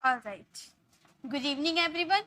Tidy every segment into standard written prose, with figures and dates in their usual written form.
Alright, good evening everyone,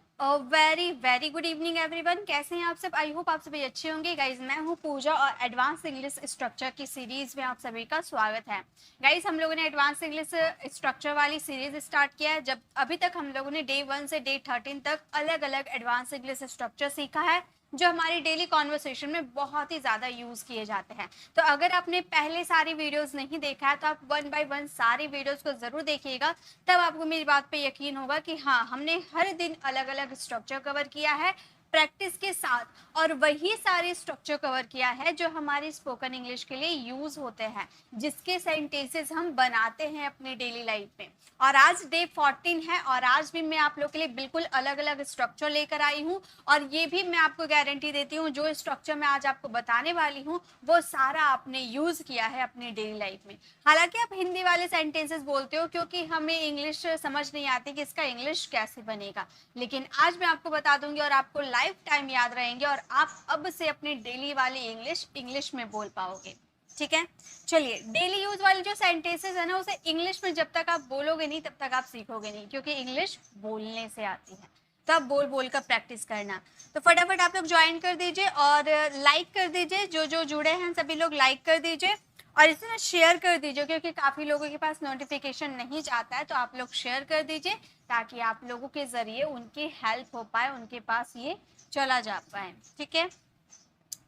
very very good evening everyone. कैसे हैं आप सब? आई होप आप सभी अच्छे होंगे। गाइज मैं हूं पूजा और एडवांस इंग्लिश स्ट्रक्चर की सीरीज में आप सभी का स्वागत है। गाइज हम लोगों ने एडवांस इंग्लिश स्ट्रक्चर वाली सीरीज स्टार्ट किया है। जब अभी तक हम लोगों ने डे 1 से डे 13 तक अलग अलग एडवांस इंग्लिश स्ट्रक्चर सीखा है जो हमारी डेली कॉन्वर्सेशन में बहुत ही ज़्यादा यूज़ किए जाते हैं। तो अगर आपने पहले सारी वीडियोस नहीं देखा है तो आप 1 बाय 1 सारी वीडियोस को ज़रूर देखिएगा, तब आपको मेरी बात पे यकीन होगा कि हाँ, हमने हर दिन अलग अलग स्ट्रक्चर कवर किया है प्रैक्टिस के साथ, और वही सारे स्ट्रक्चर कवर किया है जो हमारी स्पोकन इंग्लिश के लिए यूज होते हैं, जिसके सेंटेंसेस हम बनाते हैं अपनी डेली लाइफ में। और आज डे 14 है और आज भी मैं आप लोग के लिए बिल्कुल अलग अलग स्ट्रक्चर लेकर आई हूँ, और ये भी मैं आपको गारंटी देती हूँ जो स्ट्रक्चर मैं आज आपको बताने वाली हूँ वो सारा आपने यूज किया है अपनी डेली लाइफ में। हालांकि आप हिंदी वाले सेंटेंसेस बोलते हो क्योंकि हमें इंग्लिश समझ नहीं आती कि इसका इंग्लिश कैसे बनेगा, लेकिन आज मैं आपको बता दूंगी और आपको लाइफ टाइम याद रहेंगे और आप अब से अपनी डेली वाली इंग्लिश में बोल पाओगे। ठीक है, चलिए, डेली यूज वाले जो सेंटेंसेस है ना उसे इंग्लिश में जब तक आप बोलोगे नहीं तब तक आप सीखोगे नहीं, क्योंकि इंग्लिश बोलने से आती है। तो आप बोल बोल कर प्रैक्टिस करना। तो फटाफट आप लोग ज्वाइन कर दीजिए और लाइक कर दीजिए, जो जो जुड़े हैं सभी लोग लाइक कर दीजिए और इसे ना शेयर कर दीजिए, क्योंकि काफ़ी लोगों के पास नोटिफिकेशन नहीं जाता है। तो आप लोग शेयर कर दीजिए ताकि आप लोगों के ज़रिए उनकी हेल्प हो पाए, उनके पास ये चला जा पाए। ठीक है,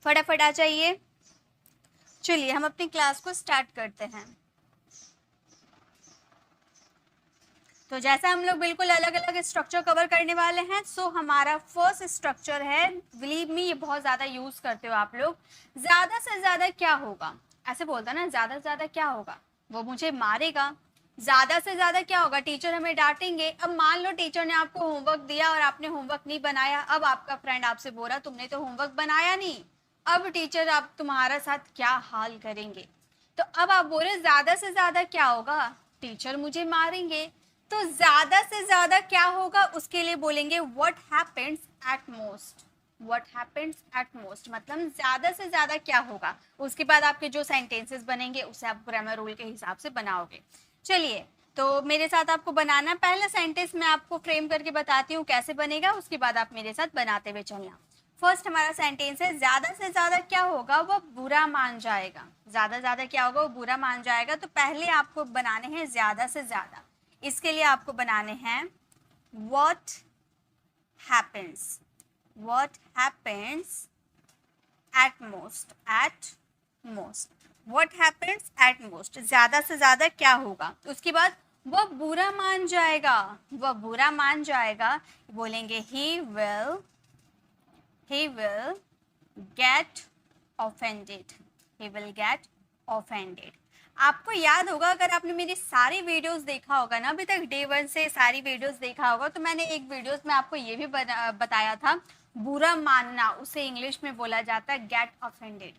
फटाफट आ जाइए। चलिए हम अपनी क्लास को स्टार्ट करते हैं। तो जैसा हम लोग बिल्कुल अलग अलग स्ट्रक्चर कवर करने वाले हैं, सो हमारा फर्स्ट स्ट्रक्चर है, बिलीव मी ये बहुत ज़्यादा यूज़ करते हो आप लोग, ज़्यादा से ज़्यादा क्या होगा। ऐसे बोलता ना, ज़्यादा से ज़्यादा क्या होगा, वो मुझे मारेगा। ज़्यादा से ज़्यादा क्या होगा, टीचर हमें डांटेंगे। अब मान लो टीचर ने आपको होमवर्क दिया और आपने होमवर्क नहीं बनाया, अब आपका फ्रेंड आपसे बोल रहा तुमने तो होमवर्क बनाया नहीं। अब टीचर आप तुम्हारा साथ क्या हाल करेंगे। तो अब आप बोल रहे ज़्यादा से ज़्यादा क्या होगा, टीचर मुझे मारेंगे। तो ज्यादा से ज्यादा क्या होगा उसके लिए बोलेंगे what happens at most. What happens at most मतलब ज्यादा से ज्यादा क्या होगा। उसके बाद आपके जो सेंटेंसेस बनेंगे उसे आप ग्रामर रूल के हिसाब से बनाओगे। चलिए, तो मेरे साथ आपको बनाना, पहला सेंटेंस मैं आपको फ्रेम करके बताती हूँ कैसे बनेगा, उसके बाद आप मेरे साथ बनाते हुए चलना। फर्स्ट हमारा सेंटेंस है, ज्यादा से ज्यादा क्या होगा, वो बुरा मान जाएगा। ज्यादा से ज्यादा क्या होगा, वो बुरा मान जाएगा। तो पहले आपको बनाने हैं ज्यादा से ज्यादा। इसके लिए आपको बनाने हैं what happens, what happens at most, at most, what happens at most, ज्यादा से ज्यादा क्या होगा। उसके बाद वह बुरा मान जाएगा, वह बुरा मान जाएगा, बोलेंगे he will get offended, he will get offended। आपको याद होगा, अगर आपने मेरी सारी वीडियोस देखा होगा ना, अभी तक डे 1 से सारी वीडियोस देखा होगा, तो मैंने एक वीडियोस में आपको ये भी बताया था, बुरा मानना उसे इंग्लिश में बोला जाता है गेट ऑफेंडेड।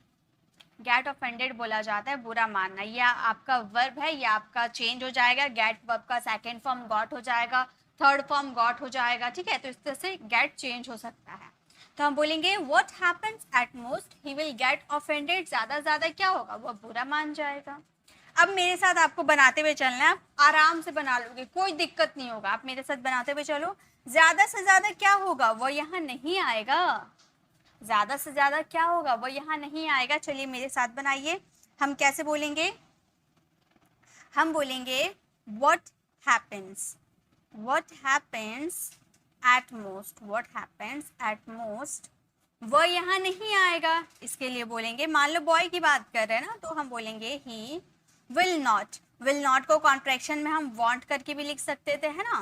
गेट ऑफेंडेड बोला जाता है बुरा मानना। यह आपका वर्ब है, यह आपका चेंज हो जाएगा, गेट वर्ब का सेकेंड फॉर्म गॉट हो जाएगा, थर्ड फॉर्म गॉट हो जाएगा। ठीक है, तो इस तरह से गेट चेंज हो सकता है। तो हम बोलेंगे what happens at most, he will get offended, ज्यादा ज्यादा क्या होगा, वह बुरा मान जाएगा। अब मेरे साथ आपको बनाते हुए चलना है, आराम से बना लोगे, कोई दिक्कत नहीं होगा। आप मेरे साथ बनाते हुए चलो। ज्यादा से ज्यादा क्या होगा, वो यहाँ नहीं आएगा। ज्यादा से ज्यादा क्या होगा, वो यहाँ नहीं आएगा। चलिए मेरे साथ बनाइए। हम कैसे बोलेंगे, हम बोलेंगे what happens, what happens at most, what happens at most, वो यहाँ नहीं आएगा। इसके लिए बोलेंगे, मान लो बॉय की बात कर रहे हैं ना, तो हम बोलेंगे he will not, will not को कॉन्ट्रैक्शन में हम want करके भी लिख सकते थे, है ना,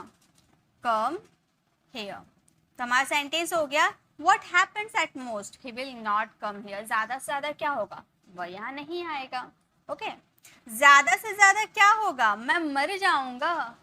come here। तो हमारा सेंटेंस हो गया what happens at most, he will not come here, ज्यादा से ज्यादा क्या होगा, वह यहाँ नहीं आएगा। ओके, ज्यादा से ज्यादा क्या होगा, मैं मर जाऊंगा।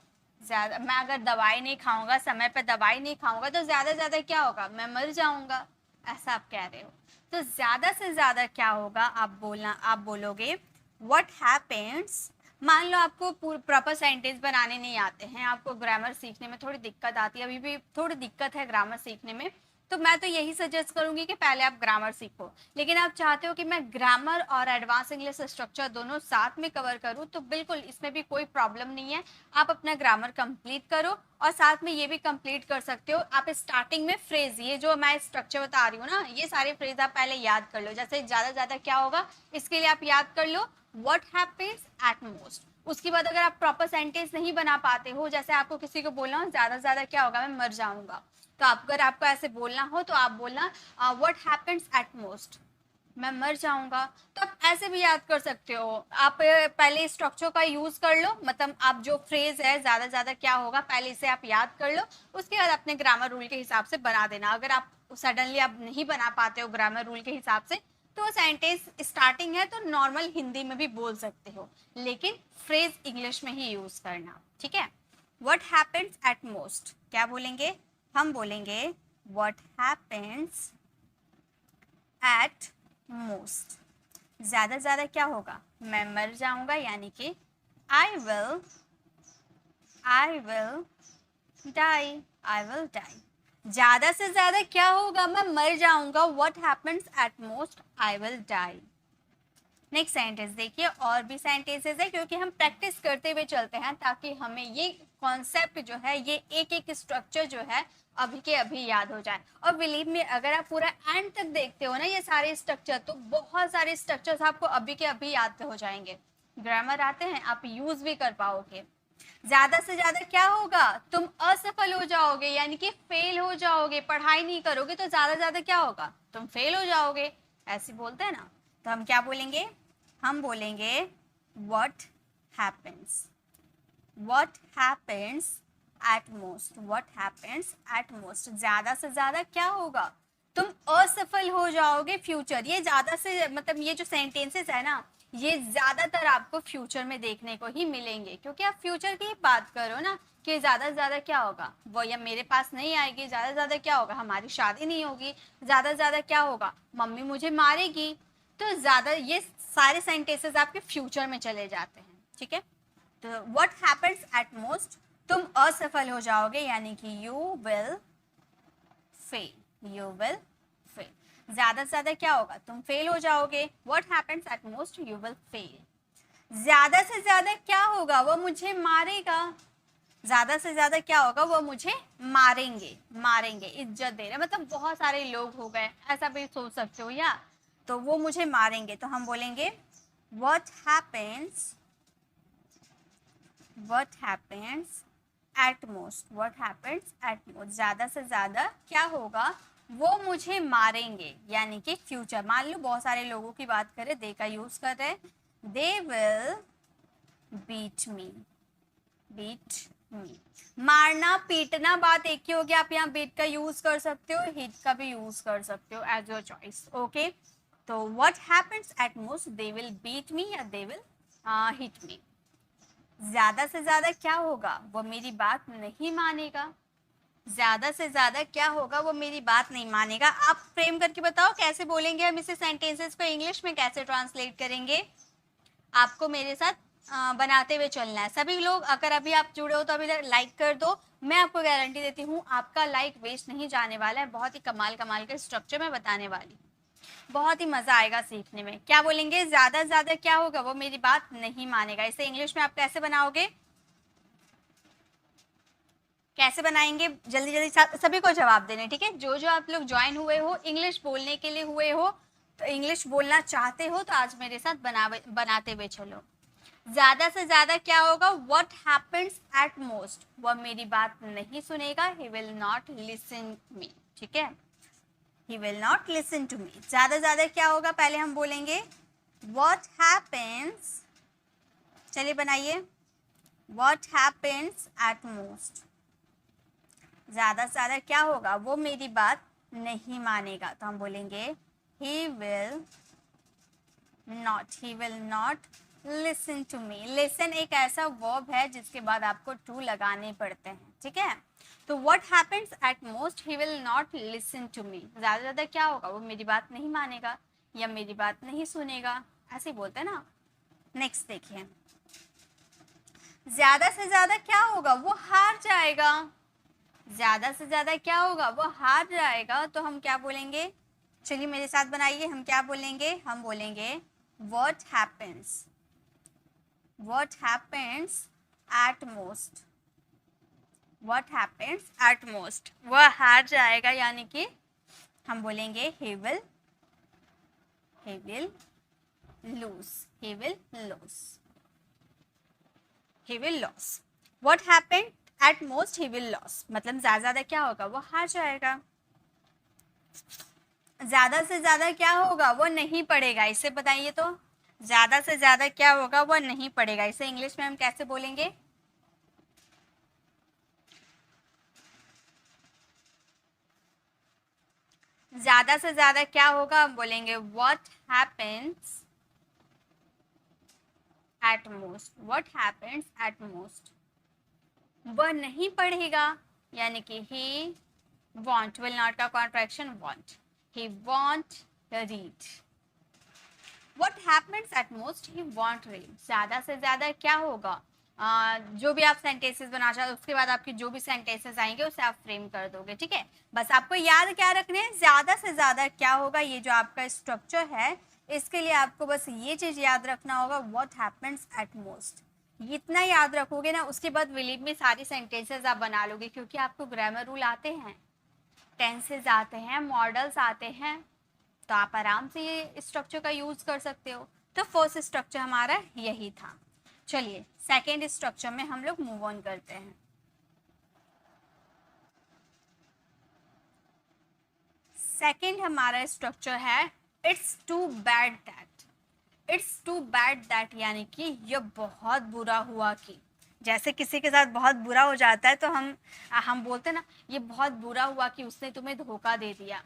ज्यादा, मैं अगर दवाई नहीं खाऊंगा, समय पे दवाई नहीं खाऊंगा, तो ज्यादा से ज्यादा क्या होगा, मैं मर जाऊंगा, ऐसा आप कह रहे हो। तो ज्यादा से ज्यादा क्या होगा, आप बोलोगे what happens। मान लो आपको प्रॉपर सेंटेंस बनाने नहीं आते हैं, आपको ग्रामर सीखने में थोड़ी दिक्कत आती है, अभी भी थोड़ी दिक्कत है ग्रामर सीखने में, तो मैं तो यही सजेस्ट करूंगी कि पहले आप ग्रामर सीखो। लेकिन आप चाहते हो कि मैं ग्रामर और एडवांस इंग्लिश स्ट्रक्चर दोनों साथ में कवर करूं, तो बिल्कुल इसमें भी कोई प्रॉब्लम नहीं है। आप अपना ग्रामर कंप्लीट करो और साथ में ये भी कंप्लीट कर सकते हो। आप स्टार्टिंग में फ्रेज, ये जो मैं स्ट्रक्चर बता रही हूँ ना, ये सारे फ्रेज आप पहले याद कर लो। जैसे ज्यादा क्या होगा, इसके लिए आप याद कर लो व्हाट हैपेंस एट मोस्ट। उसके बाद अगर आप प्रॉपर सेंटेंस नहीं बना पाते हो, जैसे आपको किसी को बोलना हो ज्यादा क्या होगा, मैं मर जाऊंगा, तो अगर आपको ऐसे बोलना हो तो आप बोलना व्हाट हैपेंस एट मोस्ट, मैं मर जाऊंगा। तो आप ऐसे भी याद कर सकते हो। आप पहले स्ट्रक्चर का यूज कर लो, मतलब आप जो फ्रेज है ज्यादा क्या होगा, पहले इसे आप याद कर लो, उसके बाद अपने ग्रामर रूल के हिसाब से बना देना। अगर आप सडनली आप नहीं बना पाते हो ग्रामर रूल के हिसाब से, तो सेंटेंस स्टार्टिंग है तो नॉर्मल हिंदी में भी बोल सकते हो, लेकिन फ्रेज इंग्लिश में ही यूज करना, ठीक है। व्हाट हैपेंस एट मोस्ट क्या बोलेंगे, हम बोलेंगे व्हाट हैपेंस एट मोस्ट। ज्यादा क्या होगा, मैं मर जाऊंगा, यानी कि I will die, I will die. ज्यादा से ज्यादा क्या होगा, मैं मर जाऊंगा, what happens at most, I will die. Next sentence देखिए, और भी सेंटेंसेस है क्योंकि हम प्रैक्टिस करते हुए चलते हैं, ताकि हमें ये कॉन्सेप्ट जो है, ये एक स्ट्रक्चर जो है अभी के अभी याद हो जाए। और बिलीव मी, अगर आप पूरा एंड तक देखते हो ना ये सारे स्ट्रक्चर, तो बहुत सारे स्ट्रक्चर्स आपको अभी के अभी याद हो जाएंगे। ग्रामर आते हैं, आप यूज भी कर पाओगे। ज्यादा से ज्यादा क्या होगा, तुम असफल हो जाओगे, यानी कि फेल हो जाओगे, पढ़ाई नहीं करोगे तो ज्यादा क्या होगा, तुम फेल हो जाओगे, ऐसे बोलते हैं ना। तो हम क्या बोलेंगे, हम बोलेंगे what happens, what happens at most, what happens at most। ज्यादा से ज्यादा क्या होगा, तुम असफल हो जाओगे फ्यूचर। ये ज्यादा से मतलब ये जो सेंटेंसेस है ना, ये ज्यादातर आपको फ्यूचर में देखने को ही मिलेंगे, क्योंकि आप फ्यूचर की बात करो ना कि ज्यादा क्या होगा, वो या मेरे पास नहीं आएगी, ज्यादा क्या होगा, हमारी शादी नहीं होगी, ज्यादा क्या होगा, मम्मी मुझे मारेगी। तो ज्यादा ये सारे सेंटेंसेस आपके फ्यूचर में चले जाते हैं, ठीक है। तो व्हाट हैपेंस एट मोस्ट, तुम असफल हो जाओगे, यानी कि you will fail, you will fail. ज्यादा से ज्यादा क्या होगा, तुम फेल हो जाओगे, what happens at most, you will fail. ज्यादा से ज्यादा क्या होगा, वो मुझे मारेगा, ज्यादा से ज्यादा क्या होगा, वो मुझे मारेंगे, इज्जत दे रहे, मतलब बहुत सारे लोग हो गए, ऐसा भी सोच सकते हो, या तो वो मुझे मारेंगे। तो हम बोलेंगे what happens at most, what happens at most। ज्यादा से ज्यादा क्या होगा, वो मुझे मारेंगे, यानी कि फ्यूचर। मान लो बहुत सारे लोगों की बात करें, दे का यूज कर रहे हैं, दे विल बीट मी, मारना पीटना बात एक ही होगी। आप यहाँ बीट का यूज कर सकते हो, हिट का भी यूज कर सकते हो, एज योर चॉइस, ओके। तो what happens at most, they will beat me या they will hit me। ज्यादा से ज्यादा क्या होगा, वो मेरी बात नहीं मानेगा, ज्यादा से ज्यादा क्या होगा, वो मेरी बात नहीं मानेगा। आप फ्रेम करके बताओ कैसे बोलेंगे हम इसे, सेंटेंसेस को इंग्लिश में कैसे ट्रांसलेट करेंगे। आपको मेरे साथ बनाते हुए चलना है। सभी लोग अगर अभी आप जुड़े हो तो अभी लाइक कर दो। मैं आपको गारंटी देती हूँ आपका लाइक वेस्ट नहीं जाने वाला है। बहुत ही कमाल के स्ट्रक्चर में बताने वाली, बहुत ही मजा आएगा सीखने में। क्या बोलेंगे, ज्यादा से ज्यादा क्या होगा, वो मेरी बात नहीं मानेगा। इसे इंग्लिश में आप कैसे बनाओगे, कैसे बनाएंगे, जल्दी सभी को जवाब देने, ठीक है। जो आप लोग ज्वाइन हुए हो, इंग्लिश बोलने के लिए हुए हो, तो इंग्लिश बोलना चाहते हो, तो आज मेरे साथ बनाते हुए चलो। ज्यादा से ज्यादा क्या होगा, व्हाट हैपेंस एट मोस्ट, वह मेरी बात नहीं सुनेगा, he will not listen me, ठीक है, he will not listen to me। ज्यादा क्या होगा, पहले हम बोलेंगे what happens, चलिए बनाइए, what happens at most। ज्यादा से ज्यादा क्या होगा, वो मेरी बात नहीं मानेगा, तो हम बोलेंगे he will not listen to me। listen एक ऐसा वर्ब है जिसके बाद आपको to लगाने पड़ते हैं, ठीक है। तो what happens at most, he will not listen to me। ज्यादा क्या होगा, वो मेरी बात नहीं मानेगा या मेरी बात नहीं सुनेगा, ऐसे बोलते हैं ना। नेक्स्ट देखिए, ज्यादा से ज्यादा क्या होगा, वो हार जाएगा, ज्यादा से ज्यादा क्या होगा, वो हार जाएगा, तो हम क्या बोलेंगे, चलिए मेरे साथ बनाइए, हम क्या बोलेंगे, हम बोलेंगे what happens, what happens at most, what happens at most, वह हार जाएगा, यानी कि हम बोलेंगे he will lose, he will lose, he will lose, what happened at most he will lose, मतलब ज्यादा क्या होगा, वो हार जाएगा। ज्यादा से ज्यादा क्या होगा, वो नहीं पढ़ेगा, इसे बताइए तो, ज्यादा से ज्यादा क्या होगा, वो नहीं पढ़ेगा, इसे इंग्लिश में हम कैसे बोलेंगे, ज्यादा से ज्यादा क्या होगा, हम बोलेंगे what happens at most, what happens at most, वह नहीं पढ़ेगा, यानी कि he won't, will not का contraction won't, he won't read, what happens at most he won't read, ज्यादा से ज्यादा क्या होगा, जो भी आप सेंटेंसेस बना चाहते उसके बाद आपके जो भी सेंटेंसेस आएंगे उसे आप फ्रेम कर दोगे, ठीक है। बस आपको याद क्या रखने हैं, ज्यादा से ज्यादा क्या होगा, ये जो आपका स्ट्रक्चर है, इसके लिए आपको बस ये चीज याद रखना होगा, व्हाट हैपेंस एट मोस्ट, इतना याद रखोगे ना, उसके बाद विलीव में सारी सेंटेंसेस आप बना लोगे, क्योंकि आपको ग्रामर रूल आते हैं, टेंसेज आते हैं, मॉडल्स आते हैं, तो आप आराम से ये स्ट्रक्चर का यूज कर सकते हो। तो फर्स्ट स्ट्रक्चर हमारा यही था। चलिए सेकेंड स्ट्रक्चर में हम लोग मूव ऑन करते हैं। सेकेंड हमारा स्ट्रक्चर है it's too bad that, it's too bad that, यानी कि ये बहुत बुरा हुआ कि, जैसे किसी के साथ बहुत बुरा हो जाता है तो हम बोलते हैं ना, ये बहुत बुरा हुआ कि उसने तुम्हें धोखा दे दिया,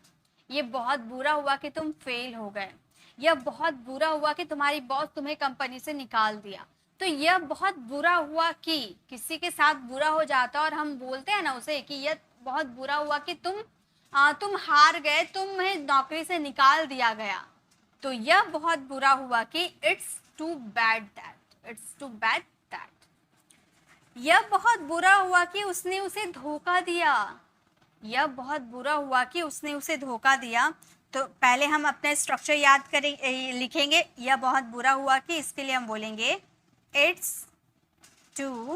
ये बहुत बुरा हुआ कि तुम फेल हो गए, यह बहुत बुरा हुआ कि तुम्हारी बॉस तुम्हें कंपनी से निकाल दिया। तो यह बहुत बुरा हुआ कि किसी के साथ बुरा हो जाता है और हम बोलते हैं ना उसे कि यह बहुत बुरा हुआ कि तुम हार गए, तुम्हें नौकरी से निकाल दिया गया, तो यह बहुत बुरा हुआ कि it's too bad that, it's too bad that. यह बहुत बुरा हुआ कि उसने उसे धोखा दिया, यह बहुत बुरा हुआ कि उसने उसे धोखा दिया। तो पहले हम अपना स्ट्रक्चर याद करें, लिखेंगे यह बहुत बुरा हुआ कि, इसके लिए हम बोलेंगे it's too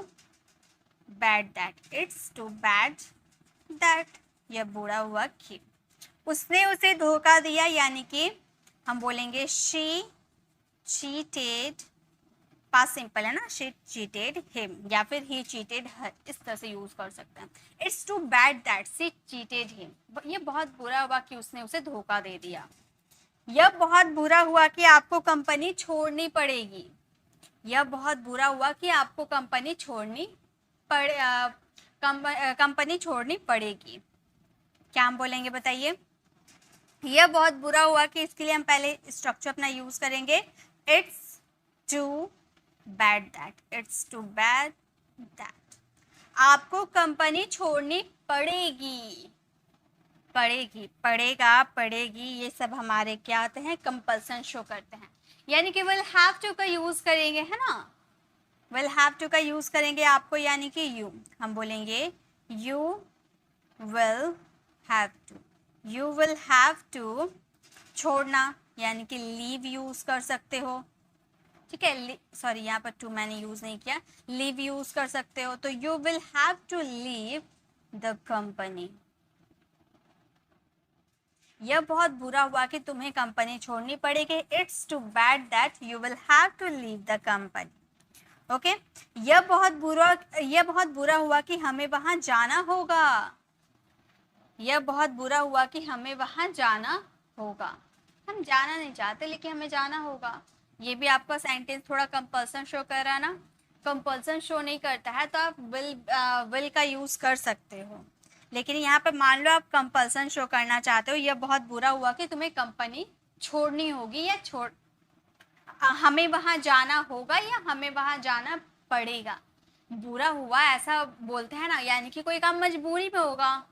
bad that, it's too bad that, यह बुरा हुआ कि उसने उसे धोखा दिया, यानी कि हम बोलेंगे शी चीटेड, पास्ट सिंपल है ना, शी चीटेड हिम या फिर ही चीटेड हर, इस तरह से यूज कर सकते हैं। It's too bad that she cheated him, ये बहुत बुरा हुआ कि उसने उसे धोखा दे दिया। यह बहुत बुरा हुआ कि आपको कंपनी छोड़नी पड़ेगी, यह बहुत बुरा हुआ कि आपको कंपनी छोड़नी कंपनी छोड़नी पड़ेगी। क्या हम बोलेंगे बताइए, यह बहुत बुरा हुआ कि, इसके लिए हम पहले स्ट्रक्चर अपना यूज करेंगे it's too bad that, it's too bad that, आपको कंपनी छोड़नी पड़ेगी, पड़ेगी, पड़ेगा, पड़ेगी, ये सब हमारे क्या आते हैं, कंपल्सन शो करते हैं, यानी कि विल हैव टू का यूज करेंगे, है ना, विल हैव टू का यूज करेंगे आपको, यानी कि यू, हम बोलेंगे you will have to, you will have to, छोड़ना यानी कि लीव यूज कर सकते हो, ठीक है, सॉरी यहाँ पर टू मैंने यूज नहीं किया, लीव यूज कर सकते हो, तो you will have to leave the company, यह बहुत बुरा हुआ कि तुम्हें कंपनी छोड़नी पड़ेगी, it's too bad that you will have to leave the company, okay. यह बहुत बुरा हुआ कि हमें वहां जाना होगा, यह बहुत बुरा हुआ कि हमें वहां जाना होगा, हम जाना नहीं चाहते लेकिन हमें जाना होगा, ये भी आपका सेंटेंस थोड़ा कंपल्सन शो कर रहा है ना, कंपल्सन शो नहीं करता है तो आप विल का यूज कर सकते हो, लेकिन यहाँ पे मान लो आप कंपल्सन शो करना चाहते हो, यह बहुत बुरा हुआ कि तुम्हें कंपनी छोड़नी होगी या हमें वहां जाना होगा या हमें वहां जाना पड़ेगा। बुरा हुआ ऐसा बोलते हैं ना, यानी कि कोई काम मजबूरी में होगा,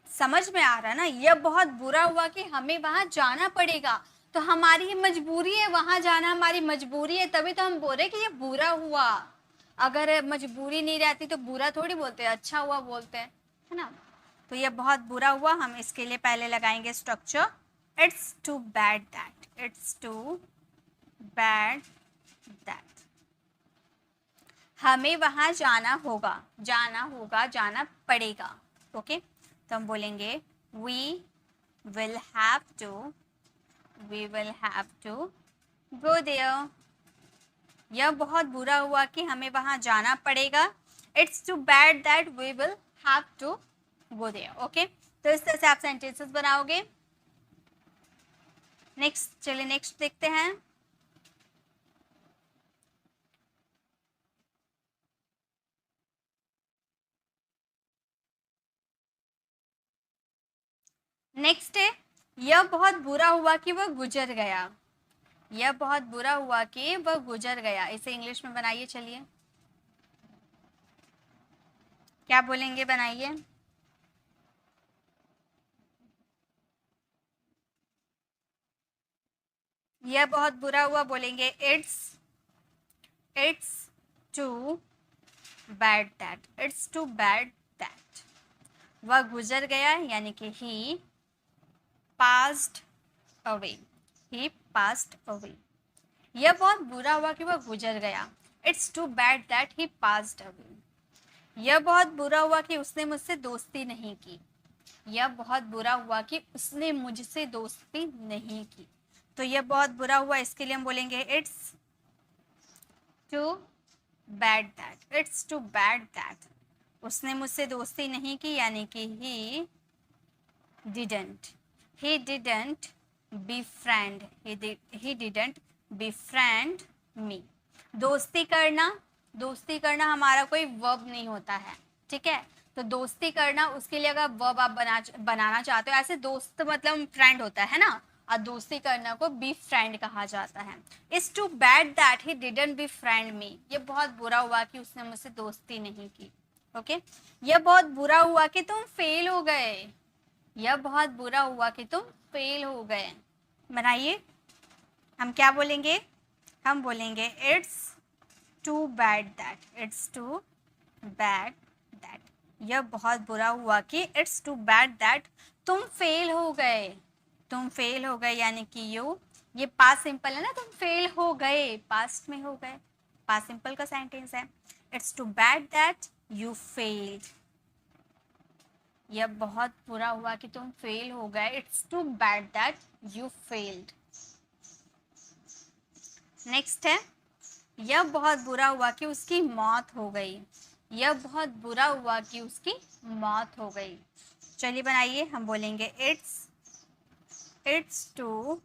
समझ में आ रहा है ना, यह बहुत बुरा हुआ कि हमें वहां जाना पड़ेगा, तो हमारी मजबूरी है वहां जाना, हमारी मजबूरी है, तभी तो हम बोल रहे कि ये बुरा हुआ, अगर मजबूरी नहीं रहती तो बुरा थोड़ी बोलते, अच्छा हुआ बोलते हैं, है ना। तो ये बहुत बुरा हुआ, हम इसके लिए पहले लगाएंगे structure it's too bad that, it's too bad that. हमें वहां जाना होगा, जाना होगा, जाना पड़ेगा। ओके, तो हम बोलेंगे we will have to, we will have to go there. यह बहुत बुरा हुआ कि हमें वहां जाना पड़ेगा, it's too bad that we will have to go there. Okay, तो इस तरह से आप सेंटेंसेस बनाओगे। नेक्स्ट, चलिए नेक्स्ट देखते हैं। नेक्स्ट है, यह बहुत बुरा हुआ कि वह गुजर गया। यह बहुत बुरा हुआ कि वह गुजर गया, इसे इंग्लिश में बनाइए। चलिए क्या बोलेंगे, बनाइए। यह बहुत बुरा हुआ बोलेंगे it's too bad that, it's too bad that. वह गुजर गया यानी कि he passed away, he passed away. यह बहुत बुरा हुआ कि वह गुजर गया, it's too bad that he passed away. यह बहुत बुरा हुआ कि उसने मुझसे दोस्ती नहीं की। यह बहुत बुरा हुआ कि उसने मुझसे दोस्ती नहीं की। तो यह बहुत बुरा हुआ, इसके लिए हम बोलेंगे it's too bad that, it's too bad that. उसने मुझसे दोस्ती नहीं की यानी कि he didn't befriend, he didn't befriend me। दोस्ती करना हमारा कोई वर्ब नहीं होता है, ठीक है। तो दोस्ती करना, उसके लिए अगर वर्ब आप बनाना चाहते हो, ऐसे दोस्त मतलब फ्रेंड होता है ना, और दोस्ती करना को बी फ्रेंड कहा जाता है। It's too bad that he didn't befriend me. ये बहुत बुरा हुआ कि उसने मुझसे दोस्ती नहीं की। ओके, यह बहुत बुरा हुआ कि तुम फेल हो गए। यह बहुत बुरा हुआ कि तुम फेल हो गए। बनाइए, हम क्या बोलेंगे, हम बोलेंगे it's too bad that, it's too bad that. यह बहुत बुरा हुआ कि इट्स टू बैड दैट तुम फेल हो गए। तुम फेल हो गए यानी कि यू, ये पास्ट सिंपल है ना, तुम फेल हो गए, पास्ट में हो गए, पास्ट सिंपल का सेंटेंस है। It's too bad that you failed. यह बहुत बुरा हुआ कि तुम फेल हो गए, it's too bad that you failed. Next है, यह बहुत बुरा हुआ कि उसकी मौत हो गई। यह बहुत बुरा हुआ कि उसकी मौत हो गई। चलिए बनाइए, हम बोलेंगे it's too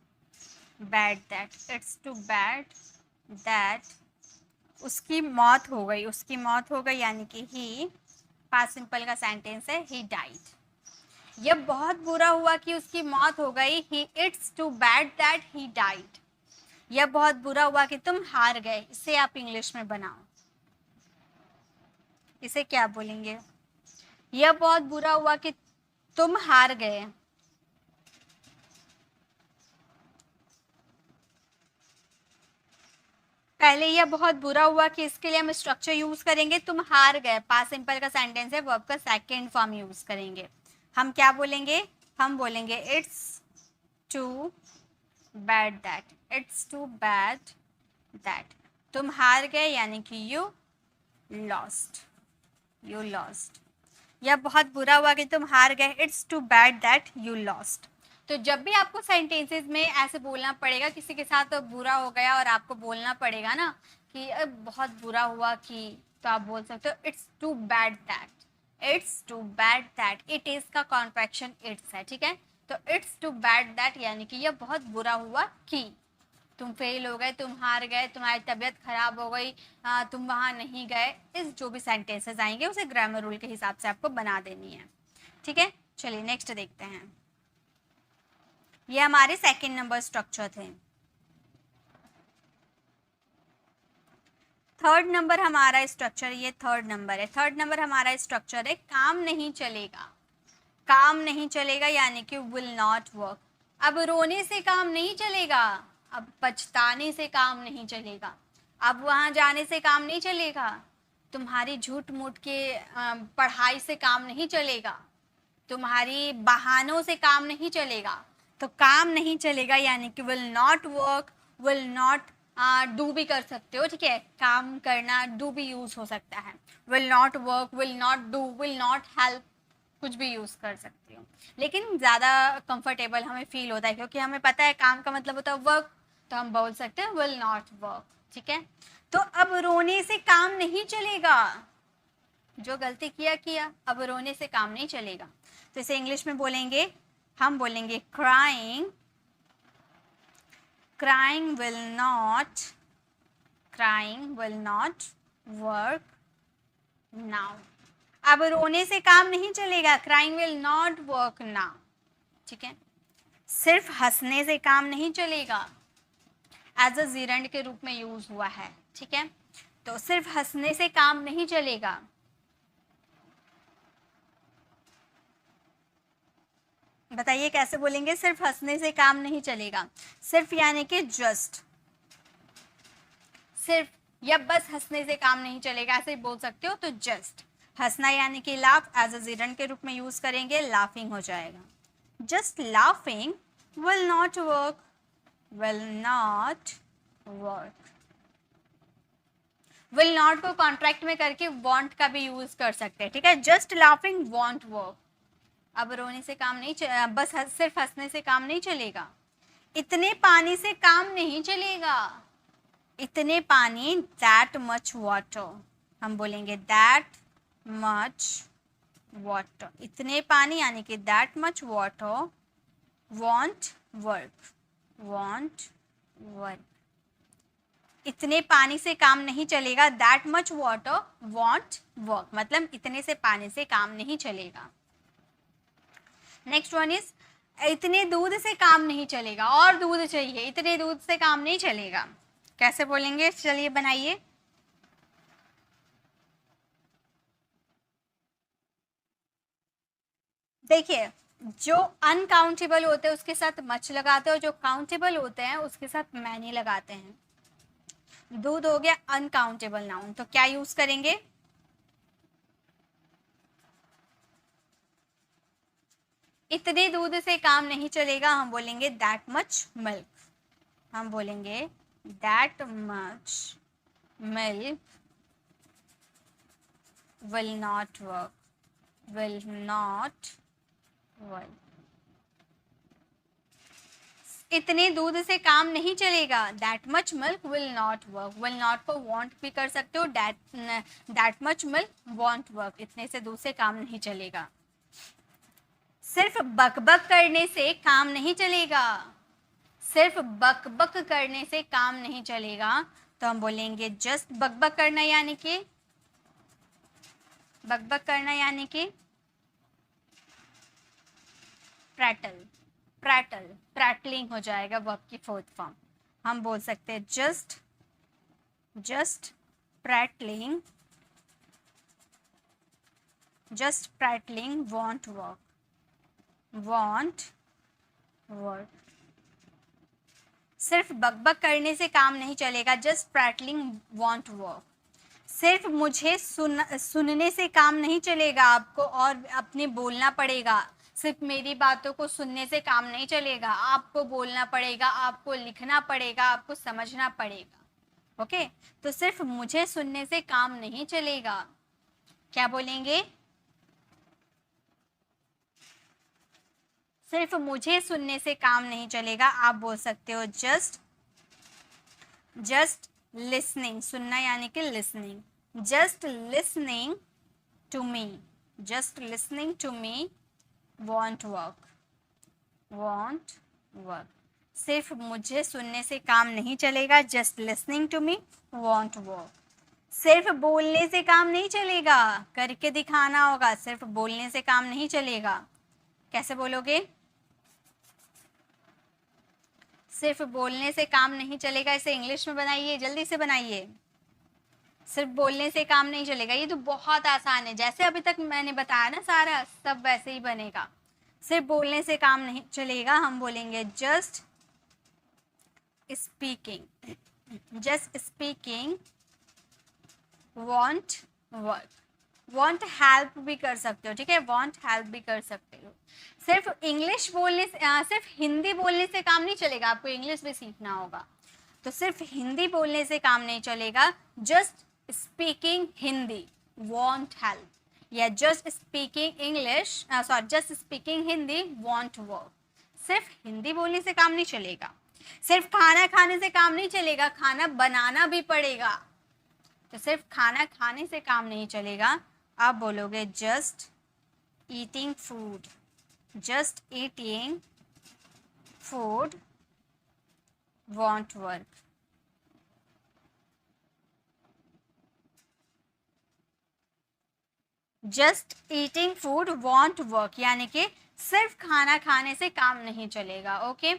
bad that, it's too bad that उसकी मौत हो गई, उसकी मौत हो गई यानी कि ही, पास्ट सिंपल का सेंटेंस है, ही डाइड। यह बहुत बुरा हुआ कि उसकी मौत हो गई, he it's too bad that he died. यह बहुत बुरा हुआ कि तुम हार गए, इसे आप इंग्लिश में बनाओ, इसे क्या बोलेंगे। यह बहुत बुरा हुआ कि तुम हार गए। पहले यह बहुत बुरा हुआ कि इसके लिए हम स्ट्रक्चर यूज करेंगे, तुम हार गए, पास्ट सिंपल का सेंटेंस है, वर्ब का सेकंड फॉर्म यूज करेंगे। हम क्या बोलेंगे, हम बोलेंगे it's too bad that, it's too bad that तुम हार गए यानी कि यू लॉस्ट, यू लॉस्ट। यह बहुत बुरा हुआ कि तुम हार गए, it's too bad that you lost. तो जब भी आपको सेंटेंसेस में ऐसे बोलना पड़ेगा, किसी के साथ तो बुरा हो गया और आपको बोलना पड़ेगा ना कि बहुत बुरा हुआ कि, तो आप बोल सकते हो it's too bad that, it's too bad that. It is का कॉन्ट्रैक्शन इट्स है, ठीक है। तो इट्स टू बैड दैट यानी कि यह बहुत बुरा हुआ कि तुम फेल हो गए, तुम हार गए, तुम्हारी तबीयत खराब हो गई, तुम वहां नहीं गए। इस जो भी सेंटेंसेस आएंगे उसे ग्रामर रूल के हिसाब से आपको बना देनी है, ठीक है। चलिए नेक्स्ट देखते हैं। ये हमारे सेकंड नंबर स्ट्रक्चर थे। थर्ड नंबर हमारा स्ट्रक्चर, ये थर्ड नंबर है। थर्ड नंबर हमारा स्ट्रक्चर है काम नहीं चलेगा। काम नहीं चलेगा यानी कि विल नॉट वर्क। अब रोने से काम नहीं चलेगा, अब पछताने से काम नहीं चलेगा, अब वहां जाने से काम नहीं चलेगा, तुम्हारी झूठ मूठ के पढ़ाई से काम नहीं चलेगा, तुम्हारी बहानों से काम नहीं चलेगा। तो काम नहीं चलेगा यानी कि will not work, will not do भी कर सकते हो, ठीक है, काम करना डू भी यूज हो सकता है। Will not work, will not do, will not help, कुछ भी यूज कर सकती हो, लेकिन ज़्यादा कंफर्टेबल हमें फील होता है क्योंकि हमें पता है काम का मतलब होता है वर्क, तो हम बोल सकते हैं विल नॉट वर्क, ठीक है। तो अब रोने से काम नहीं चलेगा, जो गलती किया किया, अब रोने से काम नहीं चलेगा। तो इसे इंग्लिश में बोलेंगे, हम बोलेंगे crying, crying will not work now. अब रोने से काम नहीं चलेगा, crying will not work now, ठीक है। सिर्फ हंसने से काम नहीं चलेगा, एज अ जीरंड के रूप में यूज हुआ है, ठीक है। तो सिर्फ हंसने से काम नहीं चलेगा। बताइए कैसे बोलेंगे, सिर्फ हंसने से काम नहीं चलेगा। सिर्फ यानी कि जस्ट, सिर्फ या बस हंसने से काम नहीं चलेगा, ऐसे ही बोल सकते हो। तो जस्ट, हंसना यानी कि लाफ, एज अ जीरंड के रूप में यूज करेंगे, लाफिंग हो जाएगा। Just laughing will not work, will not work. Will not को कॉन्ट्रैक्ट में करके वॉन्ट का भी यूज कर सकते हैं, ठीक है। Just laughing want work. अब रोने से काम नहीं बस सिर्फ हंसने से काम नहीं चलेगा। इतने पानी से काम नहीं चलेगा, इतने पानी, दैट मच वाटर, हम बोलेंगे दैट मच वाटर। इतने पानी यानी कि that much water want work, won't work. इतने पानी से काम नहीं चलेगा, that much water want work, मतलब इतने से पानी से काम नहीं चलेगा। नेक्स्ट वन इज, इतने दूध से काम नहीं चलेगा, और दूध चाहिए, इतने दूध से काम नहीं चलेगा। कैसे बोलेंगे, चलिए बनाइए। देखिए, जो अनकाउंटेबल होते हैं उसके साथ मच लगाते हैं, और जो काउंटेबल होते हैं उसके साथ मैनी लगाते हैं। दूध हो गया अनकाउंटेबल नाउन, तो क्या यूज करेंगे, इतने दूध से काम नहीं चलेगा, हम बोलेंगे दैट मच मिल्क, हम बोलेंगे that much milk will not work, will not work. इतने दूध से काम नहीं चलेगा, that much milk will not work. Will not को वॉन्ट भी कर सकते हो, that much milk want work, इतने से दूध से काम नहीं चलेगा। सिर्फ बकबक करने से काम नहीं चलेगा, सिर्फ बकबक करने से काम नहीं चलेगा, तो हम बोलेंगे जस्ट बकबक करना, यानी कि बकबक करना यानी कि प्रैटल, प्रैटल, प्रैटलिंग हो जाएगा वर्ब की फोर्थ फॉर्म। हम बोल सकते हैं just प्रैटलिंग, just प्रैटलिंग want work, won't work. सिर्फ बकबक करने से काम नहीं चलेगा, जस्ट प्रैटलिंग वॉन्ट वर्क। सिर्फ मुझे सुनने से काम नहीं चलेगा, आपको और अपने बोलना पड़ेगा। सिर्फ मेरी बातों को सुनने से काम नहीं चलेगा, आपको बोलना पड़ेगा, आपको लिखना पड़ेगा, आपको समझना पड़ेगा। ओके, तो सिर्फ मुझे सुनने से काम नहीं चलेगा। क्या बोलेंगे, सिर्फ मुझे सुनने से काम नहीं चलेगा, आप बोल सकते हो जस्ट लिसनिंग, सुनना यानी कि listening, just listening to me, just listening to me won't work, won't work. सिर्फ मुझे सुनने से काम नहीं चलेगा, just listening to me won't work. सिर्फ बोलने से काम नहीं चलेगा, करके दिखाना होगा, सिर्फ बोलने से काम नहीं चलेगा। कैसे बोलोगे, सिर्फ बोलने से काम नहीं चलेगा, इसे इंग्लिश में बनाइए, जल्दी से बनाइए। सिर्फ बोलने से काम नहीं चलेगा, ये तो बहुत आसान है, जैसे अभी तक मैंने बताया ना सारा, सब वैसे ही बनेगा। सिर्फ बोलने से काम नहीं चलेगा, हम बोलेंगे just speaking, just speaking want work. want help भी कर सकते हो, ठीक है, want हेल्प भी कर सकते हो। सिर्फ इंग्लिश बोलने से सिर्फ हिंदी बोलने से काम नहीं चलेगा, आपको इंग्लिश भी सीखना होगा। तो सिर्फ हिंदी बोलने से काम नहीं चलेगा, just speaking Hindi want help, या just speaking English sorry just speaking Hindi want work. सिर्फ हिंदी बोलने से काम नहीं चलेगा, सिर्फ खाना खाने से काम नहीं चलेगा, खाना बनाना भी पड़ेगा। तो सिर्फ खाना खाने से काम नहीं चलेगा, आप बोलोगे just eating food, just eating food want work. Just eating food want work, यानी कि सिर्फ खाना खाने से काम नहीं चलेगा। ओके,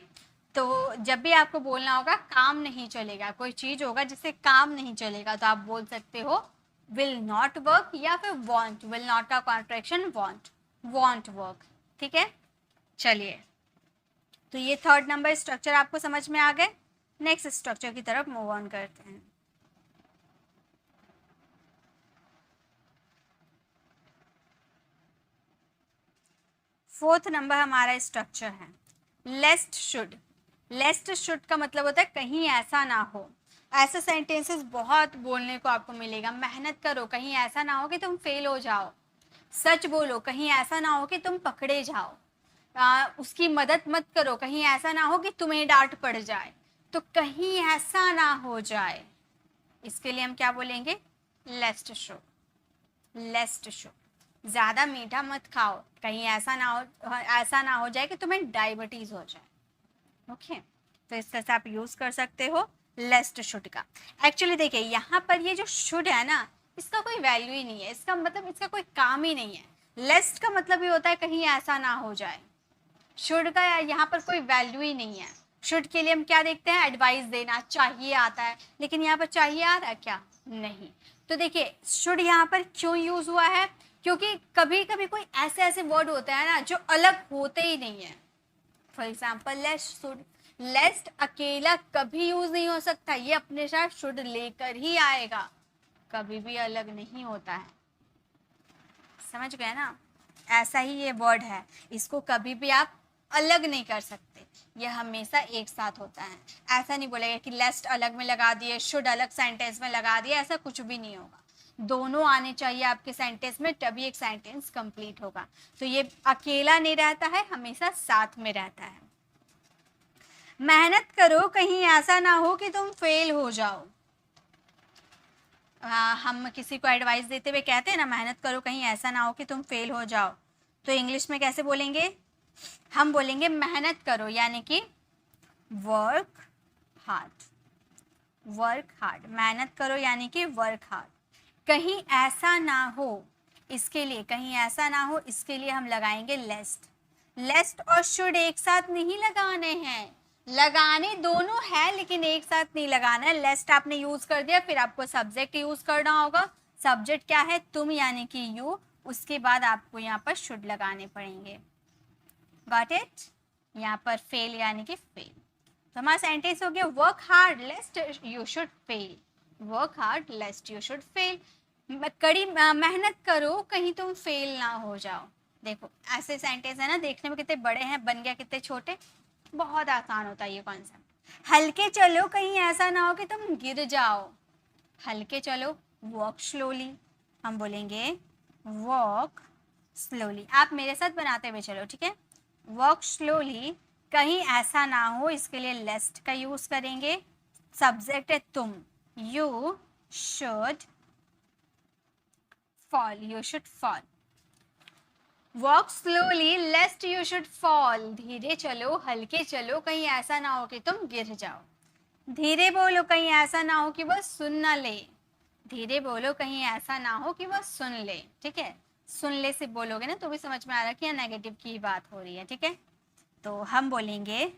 तो जब भी आपको बोलना होगा काम नहीं चलेगा, कोई चीज होगा जिससे काम नहीं चलेगा, तो आप बोल सकते हो विल नॉट वर्क या फिर want। विल नॉट का कॉन्ट्रैक्शन want वर्क, ठीक है। चलिए, तो ये थर्ड नंबर स्ट्रक्चर आपको समझ में आ गए। नेक्स्ट स्ट्रक्चर की तरफ मूव ऑन करते हैं। फोर्थ नंबर हमारा स्ट्रक्चर है लेस्ट शुड। लेस्ट शुड का मतलब होता है कहीं ऐसा ना हो। ऐसे सेंटेंसेस बहुत बोलने को आपको मिलेगा। मेहनत करो, कहीं ऐसा ना हो कि तुम फेल हो जाओ। सच बोलो, कहीं ऐसा ना हो कि तुम पकड़े जाओ। उसकी मदद मत करो, कहीं ऐसा ना हो कि तुम्हें डांट पड़ जाए। तो कहीं ऐसा ना हो जाए, इसके लिए हम क्या बोलेंगे, लेस्ट शुड। लेस्ट शुड। ज्यादा मीठा मत खाओ, कहीं ऐसा ना हो जाए कि तुम्हें डायबिटीज हो जाए। ओके, तो इस तरह से आप यूज कर सकते हो लेस्ट शुड का। एक्चुअली देखिए, यहाँ पर ये जो शुड है ना, इसका कोई वैल्यू ही नहीं है, इसका मतलब इसका कोई काम ही नहीं है। लेस्ट का मतलब ये होता है कहीं ऐसा ना हो जाए। शुड का यहाँ पर कोई वैल्यू ही नहीं है। शुड के लिए हम क्या देखते हैं, एडवाइस देना चाहिए आता है, लेकिन यहाँ पर चाहिए आ रहा है क्या, नहीं। तो देखिए, शुड यहाँ पर क्यों यूज हुआ है, क्योंकि कभी कभी कोई ऐसे ऐसे वर्ड होते हैं ना जो अलग होते ही नहीं है। फॉर एग्जाम्पल लेस्ट शुड, लेस्ट अकेला कभी यूज नहीं हो सकता, ये अपने साथ शुड लेकर ही आएगा, कभी भी अलग नहीं होता है। समझ गए ना, ऐसा ही ये वर्ड है, इसको कभी भी आप अलग नहीं कर सकते, ये हमेशा एक साथ होता है। ऐसा नहीं बोलेगा कि लेस्ट अलग में लगा दिए, शुड अलग सेंटेंस में लगा दिए, ऐसा कुछ भी नहीं होगा। दोनों आने चाहिए आपके सेंटेंस में, तभी एक सेंटेंस कंप्लीट होगा। तो ये अकेला नहीं रहता है, हमेशा साथ में रहता है। मेहनत करो, कहीं ऐसा ना हो कि तुम फेल हो जाओ। हम किसी को एडवाइस देते हुए कहते हैं ना, मेहनत करो, कहीं ऐसा ना हो कि तुम फेल हो जाओ। तो इंग्लिश में कैसे बोलेंगे, हम बोलेंगे मेहनत करो, यानी कि वर्क हार्ड। वर्क हार्ड, मेहनत करो यानी कि वर्क हार्ड। कहीं ऐसा ना हो, इसके लिए कहीं ऐसा ना हो, इसके लिए हम लगाएंगे लेस्ट। लेस्ट और शुड एक साथ नहीं लगाने हैं, लगाने दोनों है लेकिन एक साथ नहीं लगाना है। लेस्ट आपने यूज कर दिया, फिर आपको सब्जेक्ट यूज करना होगा। सब्जेक्ट क्या है, तुम यानी कि यू, उसके बाद आपको यहाँ पर शुड लगाने पड़ेंगे। Got it. यहाँ पर फेल यानी कि फेल। तो हमारा सेंटेंस हो गया work hard लेस्ट you should fail. Work hard लेस्ट you should fail. कड़ी मेहनत करो, कहीं तुम फेल ना हो जाओ। देखो ऐसे सेंटेंस है ना, देखने में कितने बड़े हैं, बन गया कितने छोटे। बहुत आसान होता है ये कॉन्सेप्ट। हल्के चलो, कहीं ऐसा ना हो कि तुम गिर जाओ। हल्के चलो, वॉक स्लोली। हम बोलेंगे वॉक स्लोली। आप मेरे साथ बनाते हुए चलो, ठीक है। वॉक स्लोली, कहीं ऐसा ना हो, इसके लिए लेस्ट का यूज करेंगे। सब्जेक्ट है तुम, you should fall, you should fall. Walk slowly लेस्ट you should fall, धीरे चलो, हल्के चलो, कहीं ऐसा ना हो कि तुम गिर जाओ। धीरे बोलो, कहीं ऐसा ना हो कि वह सुन ना ले। धीरे बोलो, कहीं ऐसा ना हो कि वह सुन ले, ठीक है। सुन ले से बोलोगे ना तो भी समझ में आ रहा है कि नेगेटिव की बात हो रही है, ठीक है। तो हम बोलेंगे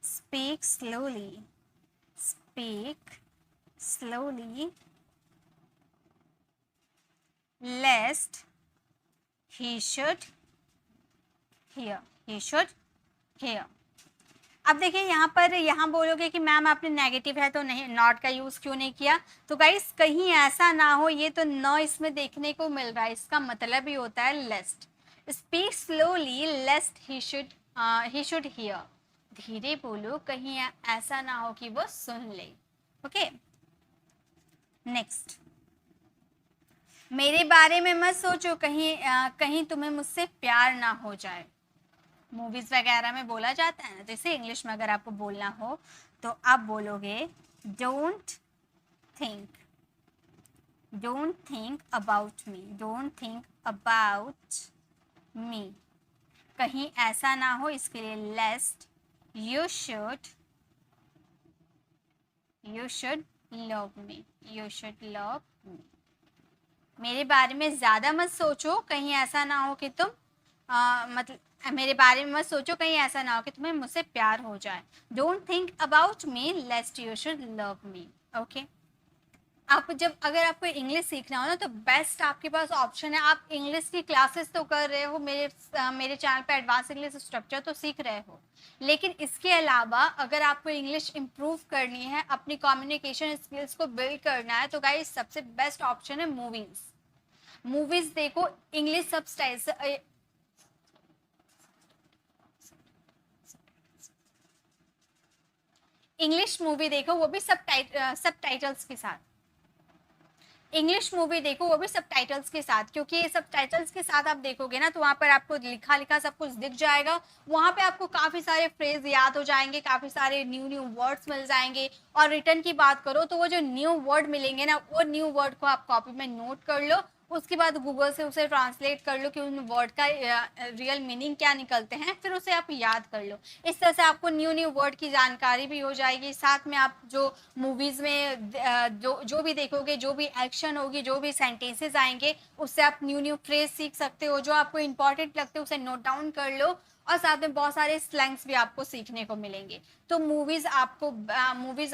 speak slowly, speak slowly lest he should hear, he should hear। अब देखिए यहाँ पर यहाँ बोलोगे कि मैम आपने नेगेटिव है तो नहीं, नॉट का यूज क्यों नहीं किया। तो गाइस कहीं ऐसा ना हो, ये तो न इसमें देखने को मिल रहा है, इसका मतलब ही होता है lest. Speak slowly lest he should hear. धीरे बोलो, कहीं ऐसा ना हो कि वो सुन ले। ओके नेक्स्ट, मेरे बारे में मत सोचो, कहीं तुम्हें मुझसे प्यार ना हो जाए। मूवीज वगैरह में बोला जाता है ना, जैसे इंग्लिश में अगर आपको बोलना हो तो आप बोलोगे don't think about me, don't think about me. कहीं ऐसा ना हो, इसके लिए लेस्ट you should love me, you should love me. मेरे बारे में ज्यादा मत सोचो, कहीं ऐसा ना हो कि तुम मतलब मेरे बारे में मत सोचो, कहीं ऐसा ना हो कि तुम्हें मुझसे प्यार हो जाए। Don't think about me लेस्ट you should love me. Okay, आप जब अगर आपको इंग्लिश सीखना हो ना, तो बेस्ट आपके पास ऑप्शन है, आप इंग्लिश की क्लासेस तो कर रहे हो, मेरे चैनल पे एडवांस इंग्लिश स्ट्रक्चर तो सीख रहे हो, लेकिन इसके अलावा अगर आपको इंग्लिश इम्प्रूव करनी है, अपनी कम्युनिकेशन स्किल्स को बिल्ड करना है, तो गाइस सबसे बेस्ट ऑप्शन है मूवीज। मूवीज देखो, इंग्लिश सबटाइटल, इंग्लिश मूवी देखो वो भी सबटाइटल्स के साथ, इंग्लिश मूवी देखो वो भी सबटाइटल्स के साथ, क्योंकि सबटाइटल्स के साथ आप देखोगे ना तो वहाँ पर आपको लिखा लिखा सब कुछ दिख जाएगा, वहाँ पे आपको काफ़ी सारे फ्रेज याद हो जाएंगे, काफ़ी सारे न्यू वर्ड्स मिल जाएंगे। और रिटर्न की बात करो तो वो जो न्यू वर्ड मिलेंगे ना, वो न्यू वर्ड को आप कॉपी में नोट कर लो, उसके बाद गूगल से उसे ट्रांसलेट कर लो कि उन वर्ड का रियल मीनिंग क्या निकलते हैं, फिर उसे आप याद कर लो। इस तरह से आपको न्यू वर्ड की जानकारी भी हो जाएगी, साथ में आप जो मूवीज़ में जो भी देखोगे, जो भी एक्शन होगी, जो भी सेंटेंसेस आएंगे, उससे आप न्यू फ्रेज सीख सकते हो, जो आपको इंपॉर्टेंट लगते हैं उसे नोट डाउन कर लो, और साथ में बहुत सारे स्लैंग्स भी आपको सीखने को मिलेंगे। तो मूवीज़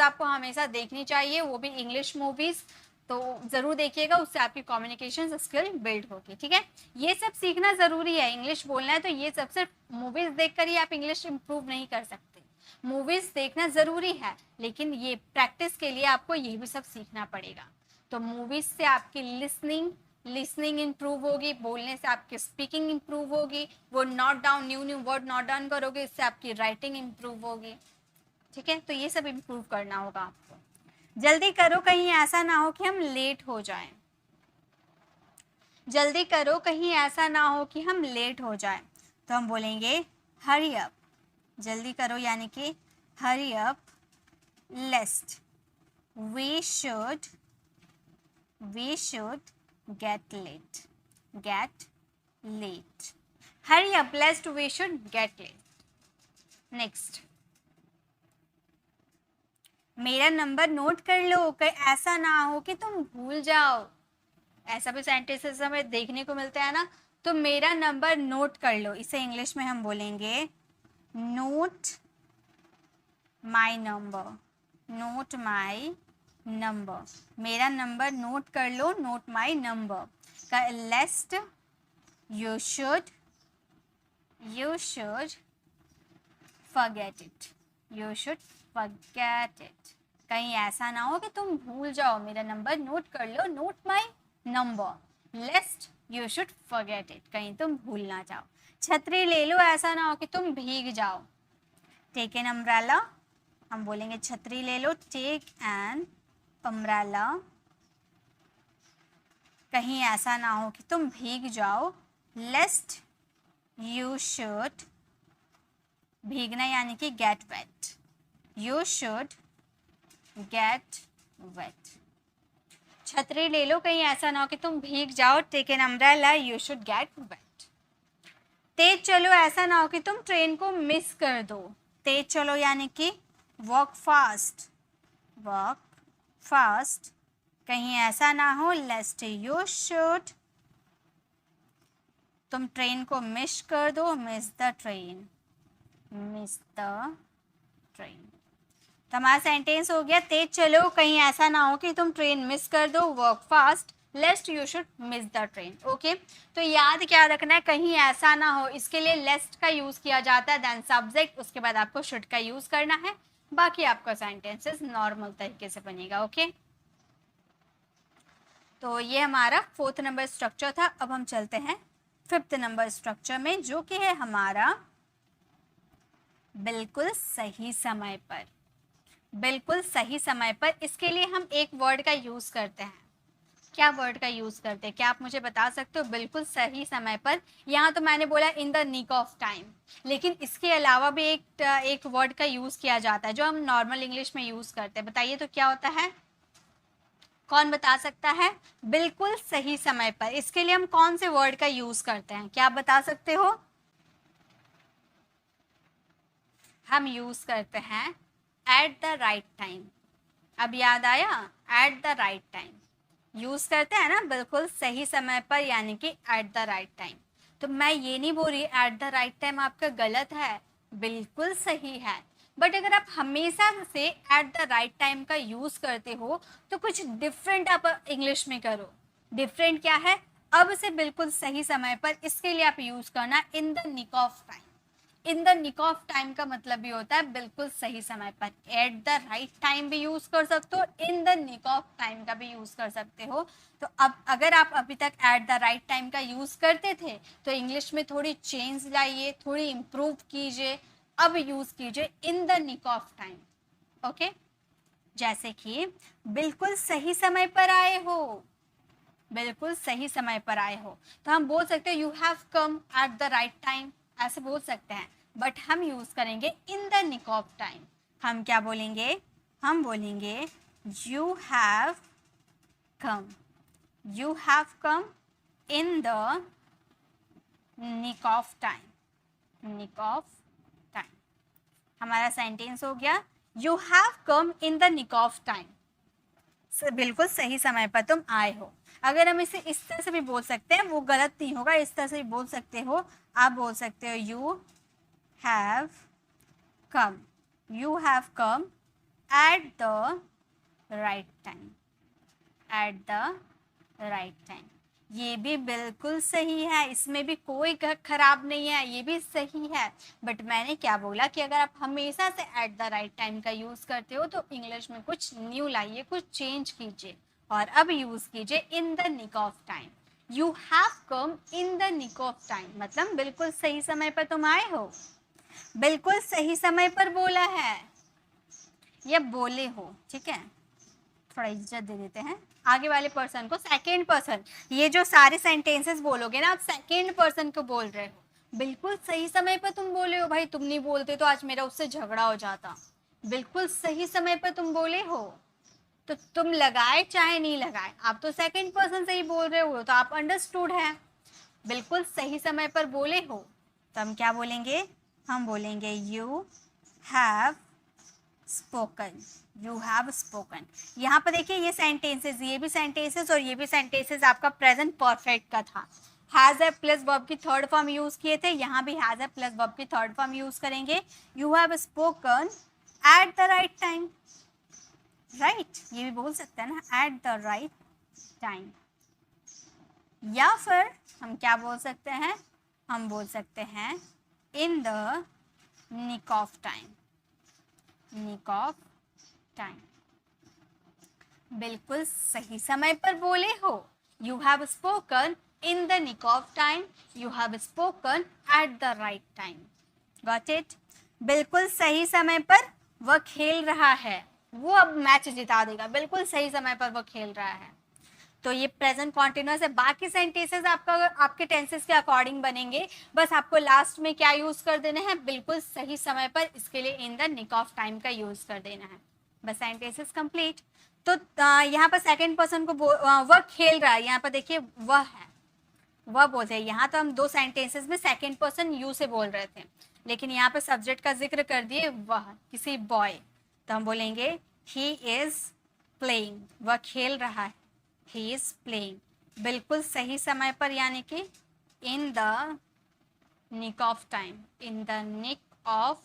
आपको हमेशा देखनी चाहिए, वो भी इंग्लिश मूवीज़, तो ज़रूर देखिएगा, उससे आपकी कम्युनिकेशन स्किल बिल्ड होगी। ठीक है, ये सब सीखना ज़रूरी है, इंग्लिश बोलना है तो ये सब सिर्फ मूवीज़ देखकर ही आप इंग्लिश इंप्रूव नहीं कर सकते। मूवीज़ देखना ज़रूरी है, लेकिन ये प्रैक्टिस के लिए आपको ये भी सब सीखना पड़ेगा। तो मूवीज़ से आपकी लिसनिंग इंप्रूव होगी, बोलने से आपकी स्पीकिंग इंप्रूव होगी, वो note down new word note down करोगे, इससे आपकी राइटिंग इंप्रूव होगी। ठीक है, तो ये सब इंप्रूव करना होगा आपको। जल्दी करो, कहीं ऐसा ना हो कि हम लेट हो जाएं। जल्दी करो, कहीं ऐसा ना हो कि हम लेट हो जाएं। तो हम बोलेंगे हरी अप, जल्दी करो यानी कि hurry up, lest we should get late. Hurry up lest we should get late. Next, मेरा नंबर नोट कर लो, कहीं ऐसा ना हो कि तुम भूल जाओ। ऐसा भी सेंटेंसेस हमें देखने को मिलता है ना, तो मेरा नंबर नोट कर लो, इसे इंग्लिश में हम बोलेंगे note my number, note my number. मेरा नंबर नोट कर लो, note my number. Lest you should forget it, you should forget it. कहीं ऐसा ना हो कि तुम भूल जाओ, मेरा नंबर नोट कर लो, note my number, lest you should forget it, कहीं तुम भूल ना जाओ। छतरी ले लो, ऐसा ना हो कि तुम भीग जाओ। टेक एन अम्ब्रेला, हम बोलेंगे छतरी ले लो, टेक एन अम्ब्रेला। कहीं ऐसा ना हो कि तुम भीग जाओ, लेस्ट यू शुड, भीगना यानी कि get wet, you should get wet. छतरी ले लो, कहीं ऐसा ना हो कि तुम भीग जाओ, take an umbrella, you should get wet. तेज चलो, ऐसा ना हो कि तुम ट्रेन को मिस कर दो। तेज चलो यानी कि वॉक फास्ट, कहीं ऐसा ना हो, लेस्ट यू शुड, तुम ट्रेन को मिस कर दो, मिस द ट्रेन। तो हमारा सेंटेंस हो गया, तेज चलो, कहीं ऐसा ना हो कि तुम ट्रेन मिस कर दो, work fast, लेस्ट you should miss the train. Okay, तो याद क्या रखना है, कहीं ऐसा ना हो, इसके लिए लेस्ट का यूज किया जाता है, देन सब्जेक्ट, उसके बाद आपको शुड का यूज करना है, बाकी आपका सेंटेंसेस नॉर्मल तरीके से बनेगा। ओके, तो ये हमारा 4th नंबर स्ट्रक्चर था। अब हम चलते हैं 5th नंबर स्ट्रक्चर में, जो कि है हमारा बिल्कुल सही समय पर। बिल्कुल सही समय पर, इसके लिए हम एक वर्ड का यूज करते हैं। क्या वर्ड का यूज करते हैं, क्या आप मुझे बता सकते हो? बिल्कुल सही समय पर, यहाँ तो मैंने बोला in the nick of time, लेकिन इसके अलावा भी एक वर्ड का यूज किया जाता है जो हम नॉर्मल इंग्लिश में यूज करते हैं। बताइए तो क्या होता है, कौन बता सकता है? बिल्कुल सही समय पर, इसके लिए हम कौन से वर्ड का यूज करते हैं, क्या आप बता सकते हो? हम यूज करते हैं एट द राइट टाइम। अब याद आया, eight the right time use करते हैं ना, बिल्कुल सही समय पर, यानी कि एट द राइट टाइम। तो मैं ये नहीं बोल रही एट द राइट टाइम आपका गलत है, बिल्कुल सही है, बट अगर आप हमेशा से एट द राइट टाइम का यूज करते हो तो कुछ डिफरेंट आप इंग्लिश में करो। डिफरेंट क्या है? अब से बिल्कुल सही समय पर, इसके लिए आप यूज करना in the nick of time. In the nick of time का मतलब भी होता है बिल्कुल सही समय पर। एट द राइट टाइम भी यूज कर सकते हो, in the nick of time का भी यूज कर सकते हो। तो अब अगर आप अभी तक एट द राइट टाइम का यूज करते थे तो इंग्लिश में थोड़ी चेंज लाइए, थोड़ी इंप्रूव कीजिए, अब यूज कीजिए in the nick of time. Okay, जैसे कि बिल्कुल सही समय पर आए हो, बिल्कुल सही समय पर आए हो, तो हम बोल सकते हैं you have come at the right time, ऐसे बोल सकते हैं, बट हम यूज करेंगे in the nick of time. हम क्या बोलेंगे? हम बोलेंगे you have come, you have come in the nick of time. Nick of time हमारा सेंटेंस हो गया, you have come in the nick of time, बिल्कुल सही समय पर तुम आए हो। अगर हम इसे इस तरह से भी बोल सकते हैं, वो गलत नहीं होगा, इस तरह से भी बोल सकते हो। आप बोल सकते हो you have come, you have come at the right time, eight the right time. ये भी बिल्कुल सही है, इसमें भी कोई खराब नहीं है, ये भी सही है। बट मैंने क्या बोला कि अगर आप हमेशा से एट द राइट टाइम का यूज करते हो तो इंग्लिश में कुछ न्यू लाइए, कुछ चेंज कीजिए, और अब यूज कीजिए in the nick of time. You have come in the nick of time मतलब बिल्कुल सही समय पर तुम आए हो। बिल्कुल सही समय पर बोला है या बोले हो, ठीक है, थोड़ा इज्जत दे देते हैं आगे वाले पर्सन को। सेकेंड पर्सन, ये जो सारे सेंटेंसेस बोलोगे ना, आप सेकेंड पर्सन को बोल रहे हो। बिल्कुल सही समय पर तुम बोले हो, भाई तुम नहीं बोलते तो आज मेरा उससे झगड़ा हो जाता। बिल्कुल सही समय पर तुम बोले हो, तो तुम लगाए चाहे नहीं लगाए, आप तो सेकेंड पर्सन से ही बोल रहे हो, तो आप अंडरस्टूड है। बिल्कुल सही समय पर बोले हो, तो हम क्या बोलेंगे? हम बोलेंगे you have spoken, you have spoken. यहाँ पर देखिए ये सेंटेंसेस, ये भी सेंटेंसेस और ये भी सेंटेंसेस आपका प्रेजेंट परफेक्ट का था। हैज ए प्लस वर्ब की थर्ड फॉर्म यूज किए थे, यहाँ भी हैज ए प्लस वर्ब की थर्ड फॉर्म यूज करेंगे। You have spoken at the right time, right, ये भी बोल सकते हैं ना, एट द राइट टाइम। या फिर हम क्या बोल सकते हैं? हम बोल सकते हैं in the nick of time, nick of time. बिल्कुल सही समय पर बोले हो, you have spoken in the nick of time, you have spoken at the right time. Got it? बिल्कुल सही समय पर वह खेल रहा है, वो अब मैच जिता देगा, बिल्कुल सही समय पर वो खेल रहा है। तो ये प्रेजेंट कॉन्टिन्यूअस है। बाकी सेंटेंसेस आपका आपके टेंसेस के अकॉर्डिंग बनेंगे, बस आपको लास्ट में क्या यूज कर देना है? बिल्कुल सही समय पर, इसके लिए in the nick of time का यूज कर देना है, बस सेंटेंसेस कंप्लीट। तो यहाँ पर सेकंड पर्सन को वह खेल रहा है, यहाँ पर देखिए वह है, वह बोलते हैं। यहाँ तो हम दो सेंटेंसेस में सेकंड पर्सन यू से बोल रहे थे, लेकिन यहाँ पे सब्जेक्ट का जिक्र कर दिए वह, किसी बॉय, तो हम बोलेंगे ही इज प्लेइंग, वह खेल रहा है, ही इज प्लेइंग। बिल्कुल सही समय पर यानी कि in the nick of time, in the nick of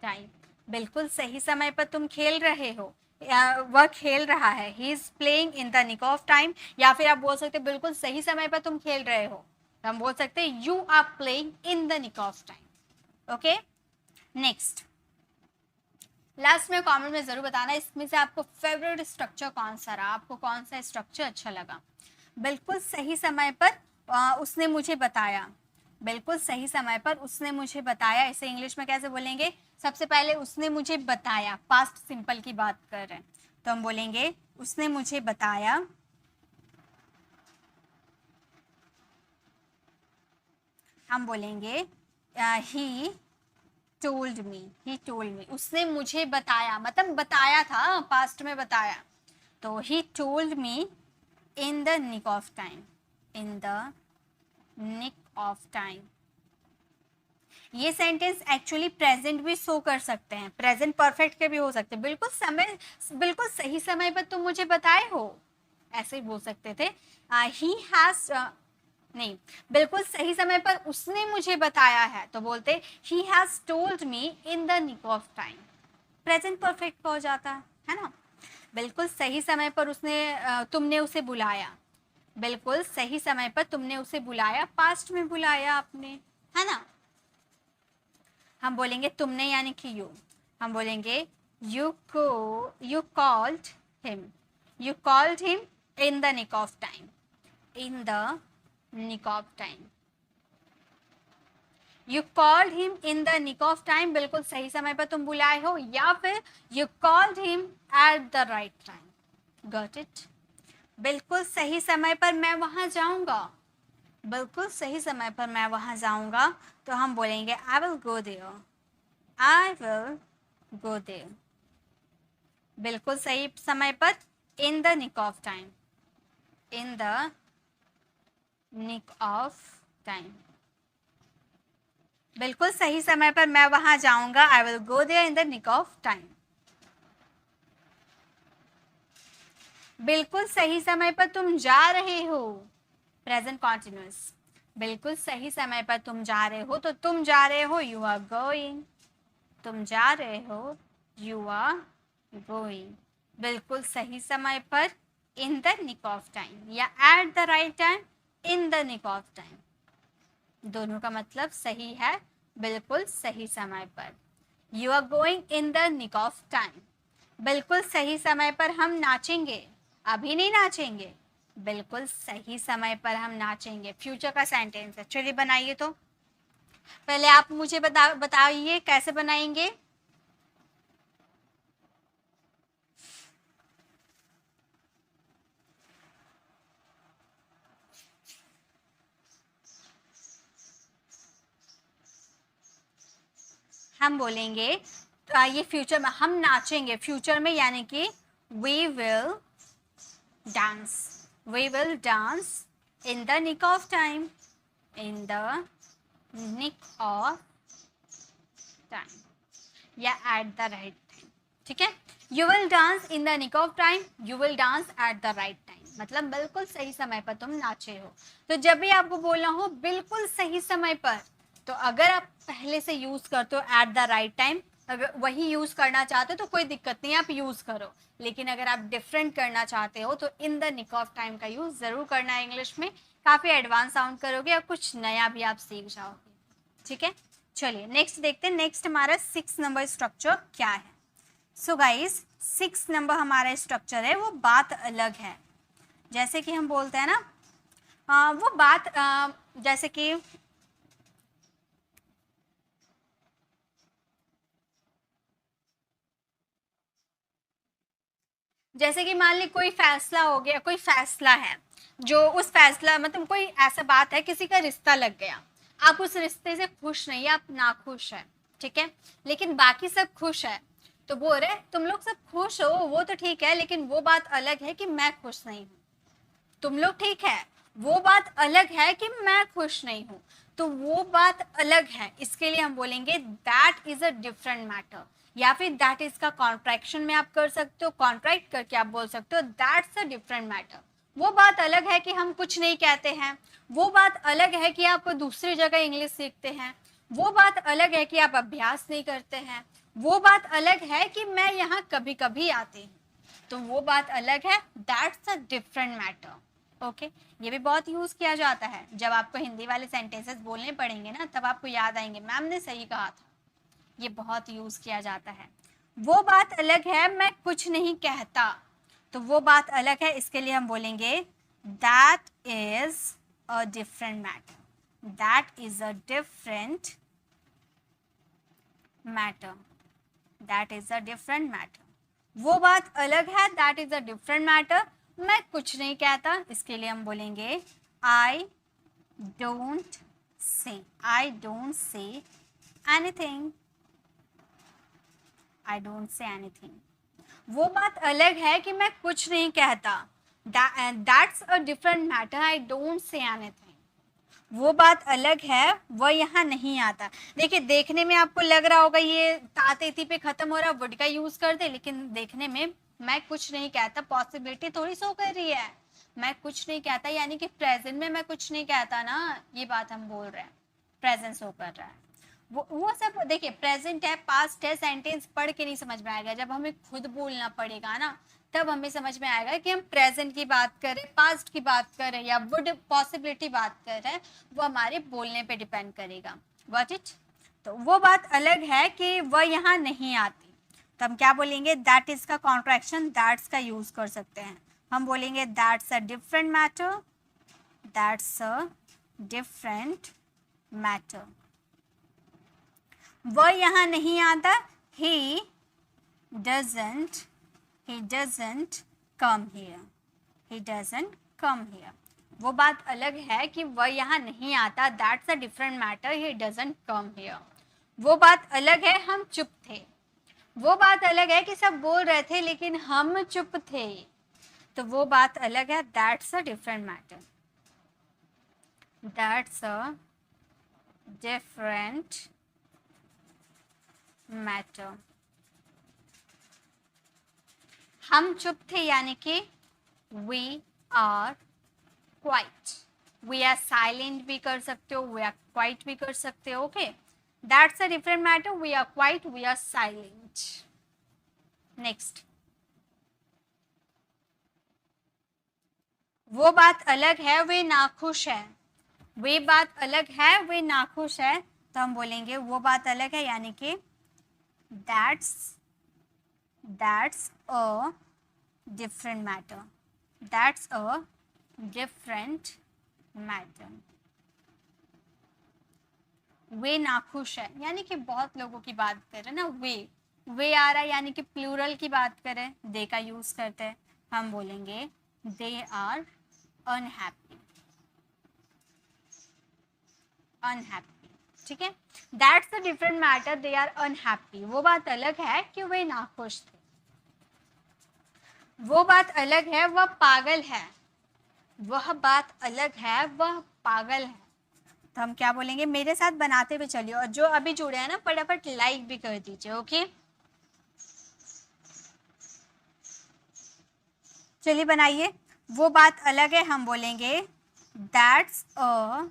time. बिल्कुल सही समय पर तुम खेल रहे हो, वह खेल रहा है, he is playing in the nick of time, या फिर आप बोल सकते हैं बिल्कुल सही समय पर तुम खेल रहे हो, तो हम बोल सकते हैं you are playing in the nick of time. Okay, next last में कमेंट में जरूर बताना इसमें से आपको फेवरेट स्ट्रक्चर कौन सा रहा, आपको कौन सा स्ट्रक्चर अच्छा लगा। बिल्कुल सही समय पर उसने मुझे बताया, बिल्कुल सही समय पर उसने मुझे बताया, इसे इंग्लिश में कैसे बोलेंगे, सबसे पहले उसने मुझे बताया, पास्ट सिंपल की बात कर रहे हैं, तो हम बोलेंगे उसने मुझे बताया, हम बोलेंगे ही टोल्ड मी, ही टोल्ड मी, उसने मुझे बताया, मतलब बताया था, पास्ट में बताया, तो he told me in the nick of time, in the nick of time. ये सेंटेंस एक्चुअली प्रेजेंट भी शो कर सकते हैं, प्रेजेंट परफेक्ट के भी हो सकते हैं, बिल्कुल समय, बिल्कुल सही समय पर तुम मुझे बताए हो, ऐसे ही बोल सकते थे। ही हैज नहीं, बिल्कुल सही समय पर उसने मुझे बताया है, तो बोलते he has told me in the nick of time, present perfect हो जाता है ना। बिल्कुल सही समय पर उसने तुमने उसे बुलाया, बिल्कुल सही समय पर तुमने उसे बुलाया, पास्ट में बुलाया आपने, है ना। हम बोलेंगे तुमने यानी कि यू, हम बोलेंगे you called him, you called him in the nick of time, in the nick of time, you called him in the nick of time, बिल्कुल सही समय पर तुम बुलाए हो, या फिर you called him at the right time. Got it. बिल्कुल सही समय पर मैं वहां जाऊंगा, बिल्कुल सही समय पर मैं वहां जाऊंगा, तो हम बोलेंगे I will go there, I will go there, बिल्कुल सही समय पर, in the nick of time, in the nick of time, बिल्कुल सही समय पर मैं वहां जाऊंगा, I will go there in the nick of time. बिल्कुल सही समय पर तुम जा रहे हो, प्रेजेंट कॉन्टिन्यूअस, बिल्कुल सही समय पर तुम जा रहे हो, तो तुम जा रहे हो, यू आर गोइंग, तुम जा रहे हो, यू आर गोइंग, बिल्कुल सही समय पर, in the nick of time, या at the right time, in the nick of time, दोनों का मतलब सही है, बिल्कुल सही समय पर। You are going in the nick of time, बिल्कुल सही समय पर हम नाचेंगे, अभी नहीं नाचेंगे, बिल्कुल सही समय पर हम नाचेंगे, फ्यूचर का सेंटेंस है। चलिए बनाइए, तो पहले आप मुझे बताइए कैसे बनाएंगे। हम बोलेंगे तो ये फ्यूचर में हम नाचेंगे, फ्यूचर में यानी कि we will dance, we will dance in the nick of time, in the nick of time, या एट द राइट टाइम। ठीक है, you will dance in the nick of time, you will dance at the right time, मतलब बिल्कुल सही समय पर तुम नाचे हो। तो जब भी आपको बोलना हो बिल्कुल सही समय पर, तो अगर आप पहले से यूज करते हो एट द राइट टाइम, अगर वही यूज करना चाहते हो तो कोई दिक्कत नहीं, आप यूज करो, लेकिन अगर आप डिफरेंट करना चाहते हो तो in the nick of time का यूज जरूर करना है इंग्लिश में, काफी एडवांस साउंड करोगे और कुछ नया भी आप सीख जाओगे। ठीक है, चलिए नेक्स्ट देखते हैं, नेक्स्ट हमारा 6 नंबर स्ट्रक्चर क्या है। सो गाइस 6 नंबर हमारा स्ट्रक्चर है, वो बात अलग है, जैसे कि हम बोलते हैं ना, वो बात जैसे कि मान ली कोई फैसला हो गया, कोई फैसला है जो उस फैसला मतलब कोई ऐसा बात है, किसी का रिश्ता लग गया, आप उस रिश्ते से खुश नहीं, आप नाखुश है, ठीक है, लेकिन बाकी सब खुश है, तो बोल रहे तुम लोग सब खुश हो, वो तो ठीक है, लेकिन वो बात अलग है कि मैं खुश नहीं हूँ। तुम लोग ठीक है, वो बात अलग है कि मैं खुश नहीं हूँ, तो वो बात अलग है, इसके लिए हम बोलेंगे that is a different matter, या फिर दैट इज का कॉन्ट्रैक्शन में आप कर सकते हो, कॉन्ट्रैक्ट करके आप बोल सकते हो दैट्स अ डिफरेंट मैटर। वो बात अलग है कि हम कुछ नहीं कहते हैं, वो बात अलग है कि आप दूसरी जगह इंग्लिश सीखते हैं, वो बात अलग है कि आप अभ्यास नहीं करते हैं, वो बात अलग है कि मैं यहाँ कभी कभी आती हूँ। तो वो बात अलग है, that's a different matter. Okay, ये भी बहुत यूज किया जाता है। जब आपको हिंदी वाले सेंटेंसेस बोलने पड़ेंगे ना, तब आपको याद आएंगे मैम ने सही कहा था। ये बहुत यूज किया जाता है। वो बात अलग है मैं कुछ नहीं कहता, तो वो बात अलग है, इसके लिए हम बोलेंगे that is a different matter. That is a different matter. That is a different matter. वो बात अलग है, that is a different matter. मैं कुछ नहीं कहता, इसके लिए हम बोलेंगे I don't say. I don't say anything. I don't say anything. वो बात अलग है कि मैं कुछ नहीं कहता, that's a different matter. I don't say anything. वो बात अलग है, वह यहाँ नहीं आता। देखिए, देखने में आपको लग रहा होगा ये ताते थी पे खत्म हो रहा, वुड का यूज कर दे, लेकिन देखने में मैं कुछ नहीं कहता पॉसिबिलिटी थोड़ी शो कर रही है। मैं कुछ नहीं कहता यानी कि प्रेजेंट में मैं कुछ नहीं कहता ना, ये बात हम बोल रहे हैं, प्रेजेंट शो कर रहा है। वो सब देखिए, प्रेजेंट है, पास्ट है, सेंटेंस पढ़ के नहीं समझ में आएगा। जब हमें खुद बोलना पड़ेगा ना, तब हमें समझ में आएगा कि हम प्रेजेंट की बात करें, पास्ट की बात करें, या वुड पॉसिबिलिटी बात कर रहे हैं। वो हमारे बोलने पे डिपेंड करेगा। Got it? तो वो बात अलग है कि वह यहाँ नहीं आती, तो हम क्या बोलेंगे? दैट इज का कॉन्ट्रैक्शन दैट्स का यूज कर सकते हैं। हम बोलेंगे that's a different matter. That's a different matter. वह यहाँ नहीं आता, he doesn't come here। he doesn't come here। वो बात अलग है कि वह यहाँ नहीं आता, that's a different matter, he doesn't come here। वो बात अलग है, हम चुप थे। वो बात अलग है कि सब बोल रहे थे लेकिन हम चुप थे, तो वो बात अलग है, that's a different matter। that's a different matter। हम चुप थे यानी कि we are quiet। we are silent भी कर सकते हो, we are quiet भी कर सकते हो। Okay, that's a different matter। we are quiet, we are silent। next, वो बात अलग है, वे नाखुश है। वे बात अलग है, वे नाखुश है, तो हम बोलेंगे वो बात अलग है यानी कि that's a different matter। that's a different matter। वे नाखुश है यानी कि बहुत लोगों की बात कर रहे हैं ना, वे आ रहा है यानी कि प्लूरल की बात करें, दे का यूज करते हैं, हम बोलेंगे दे आर अनहैप्पी। अनहैप्पी, ठीक है। That's a different matter, they are unhappy. वो बात अलग है कि वे नाखुश थे। वो बात अलग है, वह पागल है। वह बात अलग है, वह पागल है, तो हम क्या बोलेंगे? मेरे साथ बनाते हुए चलिए, और जो अभी जुड़े हैं ना, फटाफट लाइक भी कर दीजिए। ओके, चलिए बनाइए। वो बात अलग है, हम बोलेंगे that's a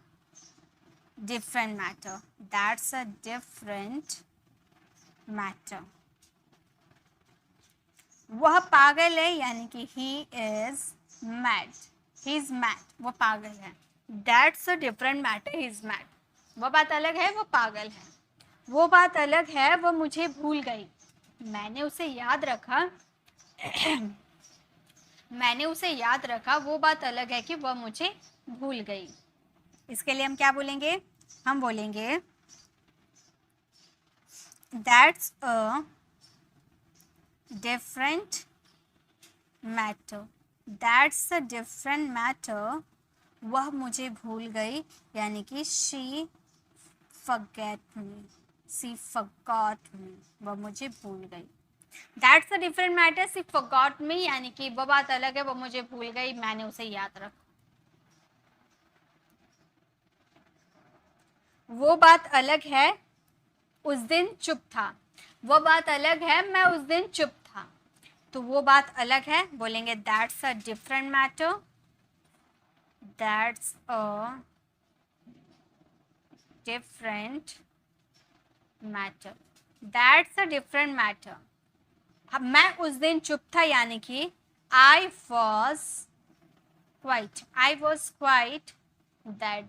different matter. That's a different matter. वह पागल है यानी कि he is mad. He is mad, वो पागल है। That's a different matter, he is mad. वो बात अलग है, वो पागल है। वो बात अलग है, वो मुझे भूल गई। मैंने उसे याद रखा मैंने उसे याद रखा, वो बात अलग है कि वह मुझे भूल गई। इसके लिए हम क्या बोलेंगे? हम बोलेंगे that's a different matter. That's a different matter. वह मुझे भूल गई यानी कि she forget me। she forgot me। वह मुझे भूल गई। That's a different matter। she forgot me यानी कि वह बात अलग है, वो मुझे भूल गई, मैंने उसे याद रखा। वो बात अलग है, उस दिन चुप था। वो बात अलग है, मैं उस दिन चुप था, तो वो बात अलग है, बोलेंगे that's a different matter. That's a different matter. That's a different matter. मैं उस दिन चुप था, यानी कि I was quite that.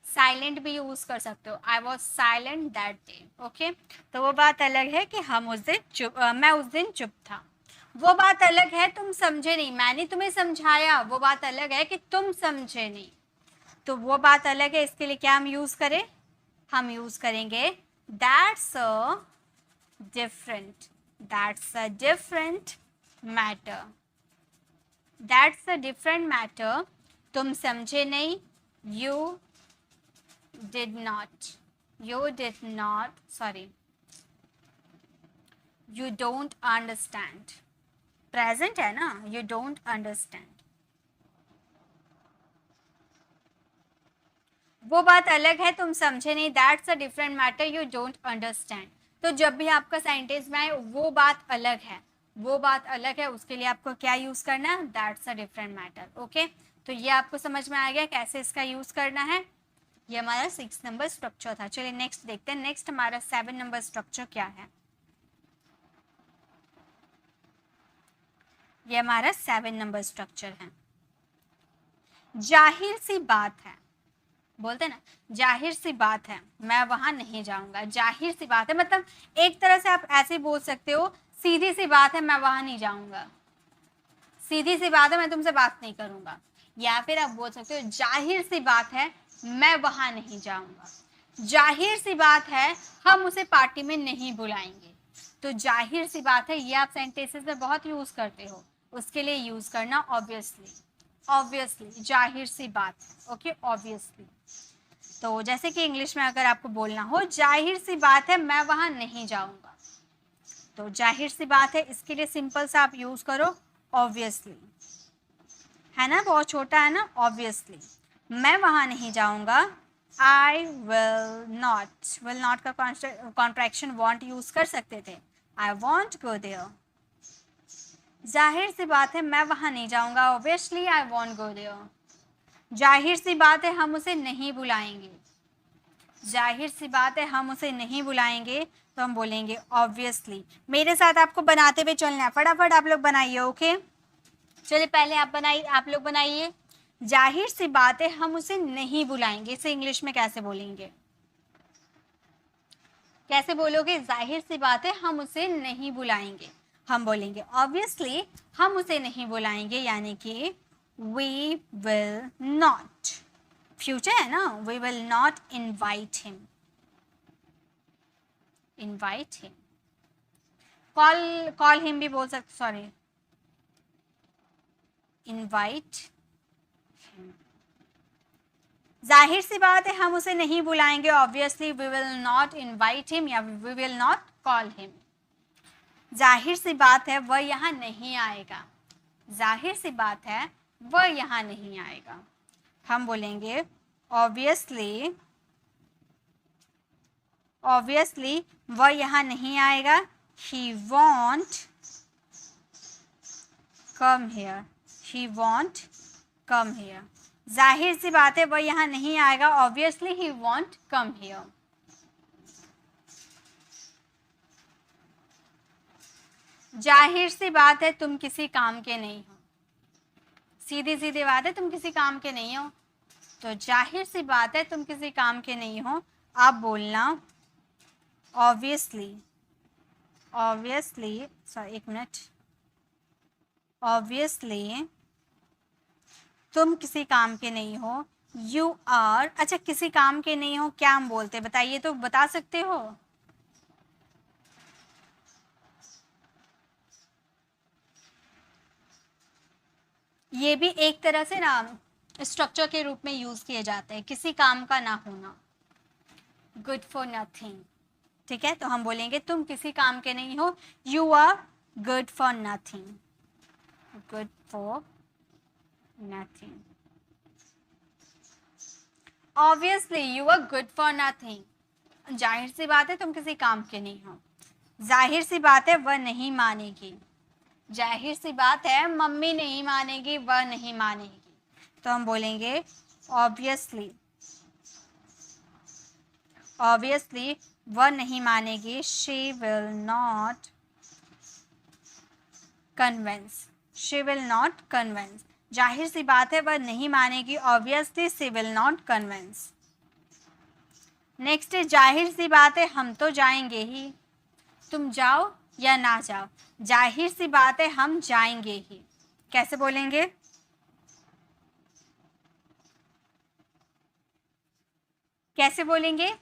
Silent भी यूज कर सकते हो, I was silent that day. Okay, तो वो बात अलग है कि हम उस दिन चुप, मैं उस दिन चुप था। वो बात अलग है तुम समझे नहीं, मैंने तुम्हें समझाया, वो बात अलग है कि तुम समझे नहीं, तो वो बात अलग है। इसके लिए क्या हम यूज करें, हम यूज करेंगे that's a different, that's a different matter, that's a different matter. तुम समझे नहीं, you did not, you did not, sorry, you don't understand, present है ना, you don't understand। वो बात अलग है तुम समझे नहीं, that's a different matter, you don't understand. तो जब भी आपका सेंटेंस में आए वो बात अलग है, वो बात अलग है, उसके लिए आपको क्या यूज करना है, that's a different matter. Okay, तो ये आपको समझ में आ गया कैसे इसका यूज करना है। ये हमारा 6 नंबर स्ट्रक्चर था। चलिए नेक्स्ट देखते हैं, नेक्स्ट हमारा 7 नंबर स्ट्रक्चर क्या है। ये हमारा 7 नंबर स्ट्रक्चर है। जाहिर सी बात है, बोलते ना, जाहिर सी बात है मैं वहां नहीं जाऊंगा। जाहिर सी बात है मतलब एक तरह से आप ऐसे बोल सकते हो, सीधी सी बात है मैं वहां नहीं जाऊंगा, सीधी सी बात है मैं तुमसे बात नहीं करूंगा। या फिर आप बोल सकते हो जाहिर सी बात है मैं वहां नहीं जाऊंगा, जाहिर सी बात है हम उसे पार्टी में नहीं बुलाएंगे। तो जाहिर सी बात है ये आप सेंटेंसेस में बहुत यूज करते हो, उसके लिए यूज करना ऑब्वियसली, ऑब्वियसली जाहिर सी बात है। Okay, obviously. तो जैसे कि इंग्लिश में अगर आपको बोलना हो जाहिर सी बात है मैं वहां नहीं जाऊंगा, तो जाहिर सी बात है इसके लिए सिंपल सा आप यूज करो ऑब्वियसली, है ना, बहुत छोटा है ना, ऑब्वियसली। मैं वहां नहीं जाऊंगा, आई विल नॉट का कॉन्ट्रैक्शन वॉन्ट यूज कर सकते थे, आई वॉन्ट गो देयर। जाहिर सी बात है मैं वहां नहीं जाऊंगा, obviously I won't go there. जाहिर सी बात है हम उसे नहीं बुलाएंगे, जाहिर सी बात है हम उसे नहीं बुलाएंगे, तो हम बोलेंगे ऑब्वियसली। मेरे साथ आपको बनाते हुए चलना है, फटाफट आप लोग बनाइए। ओके, चलिए पहले आप बनाइए, आप लोग बनाइए। जाहिर सी बात है हम उसे नहीं बुलाएंगे, इसे इंग्लिश में कैसे बोलेंगे, कैसे बोलोगे, जाहिर सी बात है हम उसे नहीं बुलाएंगे, हम बोलेंगे ऑब्वियसली हम उसे नहीं बुलाएंगे, यानी कि वी विल नॉट, फ्यूचर है ना, we will not invite him, invite him. Call him भी बोल सकते, सॉरी, इनवाइट हिम। जाहिर सी बात है हम उसे नहीं बुलाएंगे, obviously we will not invite him या we will not call him. जाहिर सी बात है वह यहाँ नहीं आएगा, जाहिर सी बात है वह यहाँ नहीं आएगा, हम बोलेंगे ऑब्वियसली, ऑब्वियसली वह यहाँ नहीं आएगा, he won't come here, he won't come here. जाहिर सी बात है वह यहाँ नहीं आएगा, obviously he won't come here. जाहिर सी बात है तुम किसी काम के नहीं हो, सीधी सीधी बात है तुम किसी काम के नहीं हो, तो जाहिर सी बात है तुम किसी काम के नहीं हो, आप बोलना ऑब्वियसली, ऑब्वियसली, सॉरी एक मिनट, ऑब्वियसली तुम किसी काम के नहीं हो, यू आर। अच्छा, किसी काम के नहीं हो क्या हम बोलते हैं बताइए, तो बता सकते हो, ये भी एक तरह से ना स्ट्रक्चर के रूप में यूज किए जाते हैं, किसी काम का ना होना, गुड फॉर नथिंग। ठीक है, तो हम बोलेंगे तुम किसी काम के नहीं हो, you are good for nothing, good for nothing. Obviously you are good for nothing, जाहिर सी बात है तुम किसी काम के नहीं हो, जाहिर सी बात है वह नहीं मानेगी, जाहिर सी बात है मम्मी नहीं मानेगी, वह नहीं मानेगी, तो हम बोलेंगे ऑब्वियसली, ऑब्वियसली वह नहीं मानेगी, she will not convince, she will not convince. जाहिर सी बात है वह नहीं मानेगी, obviously she will not convince. Next है जाहिर सी बात है हम तो जाएंगे ही, तुम जाओ या ना जाओ, जाहिर सी बात है हम जाएंगे ही। कैसे बोलेंगे? कैसे बोलेंगे?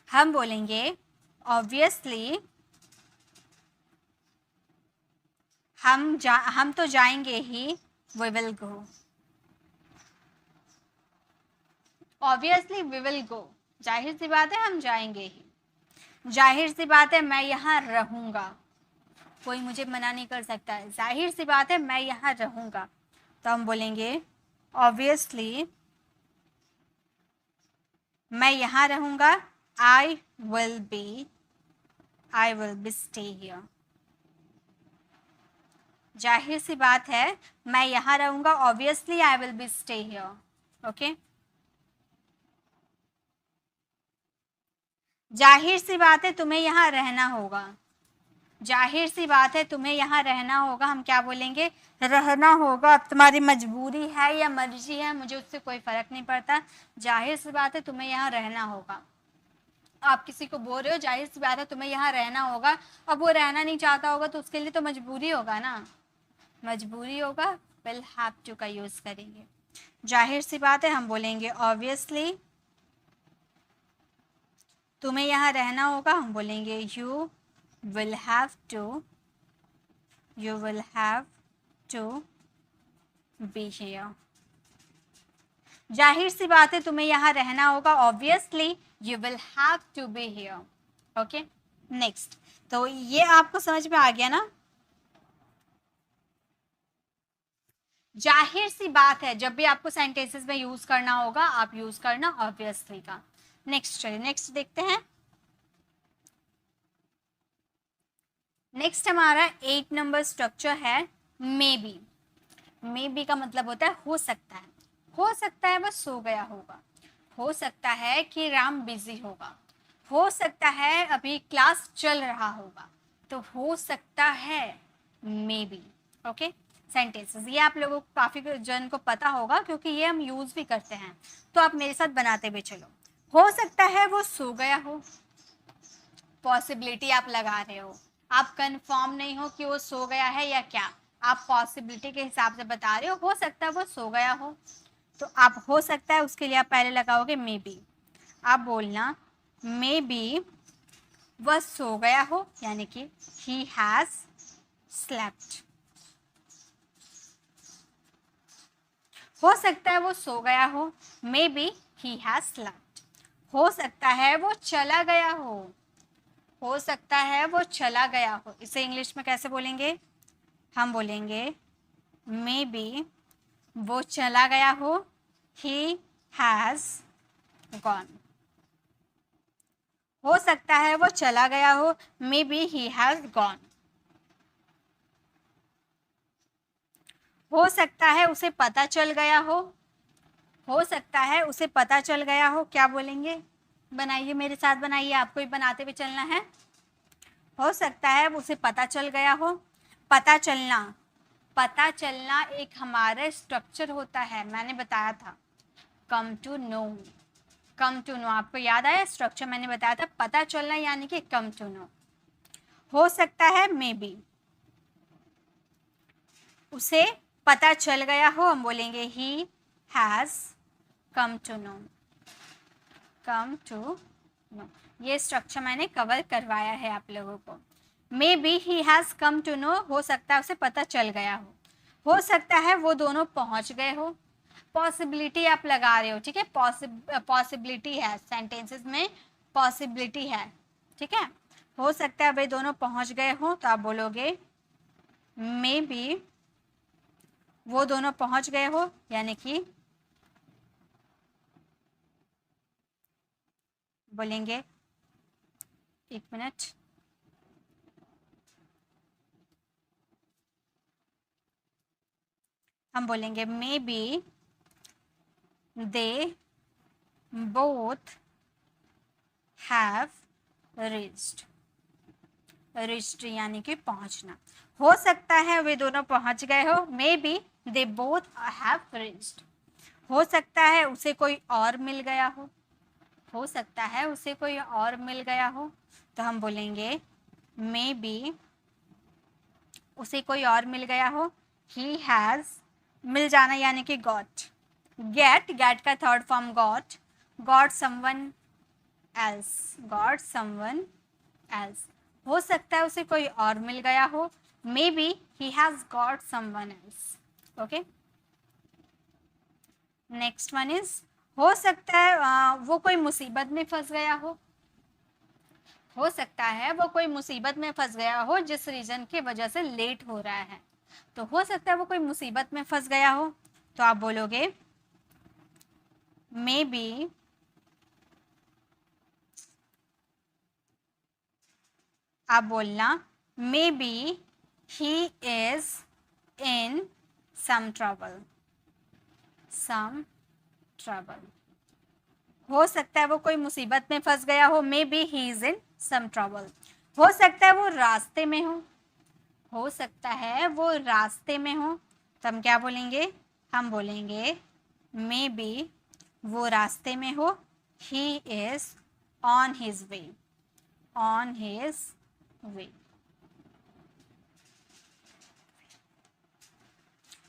हम बोलेंगे ऑब्वियसली हम तो जाएंगे ही, we will go. Obviously we will go, जाहिर सी बात है हम जाएंगे ही। जाहिर सी बात है मैं यहाँ रहूंगा, कोई मुझे मना नहीं कर सकता है, जाहिर सी बात है मैं यहाँ रहूंगा, तो हम बोलेंगे ऑब्वियसली मैं यहाँ रहूंगा, I will be stay here. जाहिर सी बात है मैं यहाँ रहूंगा, obviously I will be stay here. Okay, जाहिर सी बात है तुम्हें यहाँ रहना होगा, जाहिर सी बात है तुम्हें यहाँ रहना होगा, हम क्या बोलेंगे? रहना होगा। अब तुम्हारी मजबूरी है या मर्जी है, मुझे उससे कोई फर्क नहीं पड़ता, जाहिर सी बात है तुम्हें यहाँ रहना होगा। आप किसी को बोल रहे हो जाहिर सी बात है तुम्हें यहाँ रहना होगा, अब वो रहना नहीं चाहता होगा तो उसके लिए तो मजबूरी होगा ना, मजबूरी होगा, विल हैव टू का यूज करेंगे। जाहिर सी बात है हम बोलेंगे ऑब्वियसली तुम्हें यहाँ रहना होगा, हम बोलेंगे you will have to be here. जाहिर सी बात है तुम्हें यहाँ रहना होगा, obviously you will have to be here. Okay, next, तो ये आपको समझ में आ गया ना? जाहिर सी बात है जब भी आपको सेंटेंसेस में यूज करना होगा आप यूज करना ऑब्वियसली का। नेक्स्ट चलिए नेक्स्ट देखते हैं। नेक्स्ट हमारा 8 नंबर स्ट्रक्चर है मे बी। मे बी का मतलब होता है हो सकता है, हो सकता है वह सो गया होगा, हो सकता है कि राम बिजी होगा, हो सकता है अभी क्लास चल रहा होगा, तो हो सकता है मे बी। ओके, सेंटेंसेस ये आप लोगों को काफी जन को पता होगा क्योंकि ये हम यूज भी करते हैं, तो आप मेरे साथ बनाते हुए चलो। हो सकता है वो सो गया हो, पॉसिबिलिटी आप लगा रहे हो, आप कंफर्म नहीं हो कि वो सो गया है या क्या, आप पॉसिबिलिटी के हिसाब से बता रहे हो सकता है वो सो गया हो, तो आप हो सकता है उसके लिए आप पहले लगाओगे मे बी। आप बोलना मे बी वह सो गया हो, यानी कि ही हैज स्लेप्ट। हो सकता है वो सो गया हो, maybe he has slept. हो सकता है वो चला गया हो सकता है वो चला गया हो, इसे इंग्लिश में कैसे बोलेंगे? हम बोलेंगे मे बी वो चला गया हो, ही हैज गॉन। हो सकता है वो चला गया हो, maybe he has gone. हो सकता है उसे पता चल गया हो सकता है उसे पता चल गया हो, क्या बोलेंगे? बनाइए मेरे साथ बनाइए, आपको ही बनाते हुए चलना है। हो सकता है उसे पता चल गया हो, पता चलना एक हमारा स्ट्रक्चर होता है, मैंने बताया था कम टू नो। आपको याद आया स्ट्रक्चर मैंने बताया था, पता चलना यानी कि कम टू नो। हो सकता है मे बी उसे पता चल गया हो, हम बोलेंगे he has come to know. ये स्ट्रक्चर मैंने कवर करवाया है आप लोगों को। Maybe he has come to know, हो सकता है उसे पता चल गया हो सकता है वो दोनों पहुंच गए हो, पॉसिबिलिटी आप लगा रहे हो, ठीक है, पॉसिबिलिटी है, सेंटेंसेस में पॉसिबिलिटी है, ठीक है। हो सकता है वे दोनों पहुंच गए हो, तो आप बोलोगे मे बी वो दोनों पहुंच गए हो, यानी कि बोलेंगे, एक मिनट, हम बोलेंगे maybe they both have reached. Reached यानी कि पहुंचना। हो सकता है वे दोनों पहुंच गए हो, maybe they both have reached. हो सकता है उसे कोई और मिल गया हो सकता है उसे कोई और मिल गया हो, तो हम बोलेंगे मे बी उसे कोई और मिल गया हो। ही हैज़, मिल जाना यानी कि गॉट। गेट का third form got someone else, हो सकता है उसे कोई और मिल गया हो, maybe he has got someone else. Okay, next one is, हो सकता है वो कोई मुसीबत में फंस गया हो सकता है वो कोई मुसीबत में फंस गया हो जिस रीजन की वजह से लेट हो रहा है। तो हो सकता है वो कोई मुसीबत में फंस गया हो, तो आप बोलोगे मे बी आप बोलना maybe he is in some trouble. हो सकता है वो कोई मुसीबत में फंस गया हो, maybe he is in some trouble. हो सकता है वो रास्ते में हो सकता है वो रास्ते में हो, तो हम क्या बोलेंगे, हम बोलेंगे मे बी वो रास्ते में हो, he is on his way, on his way.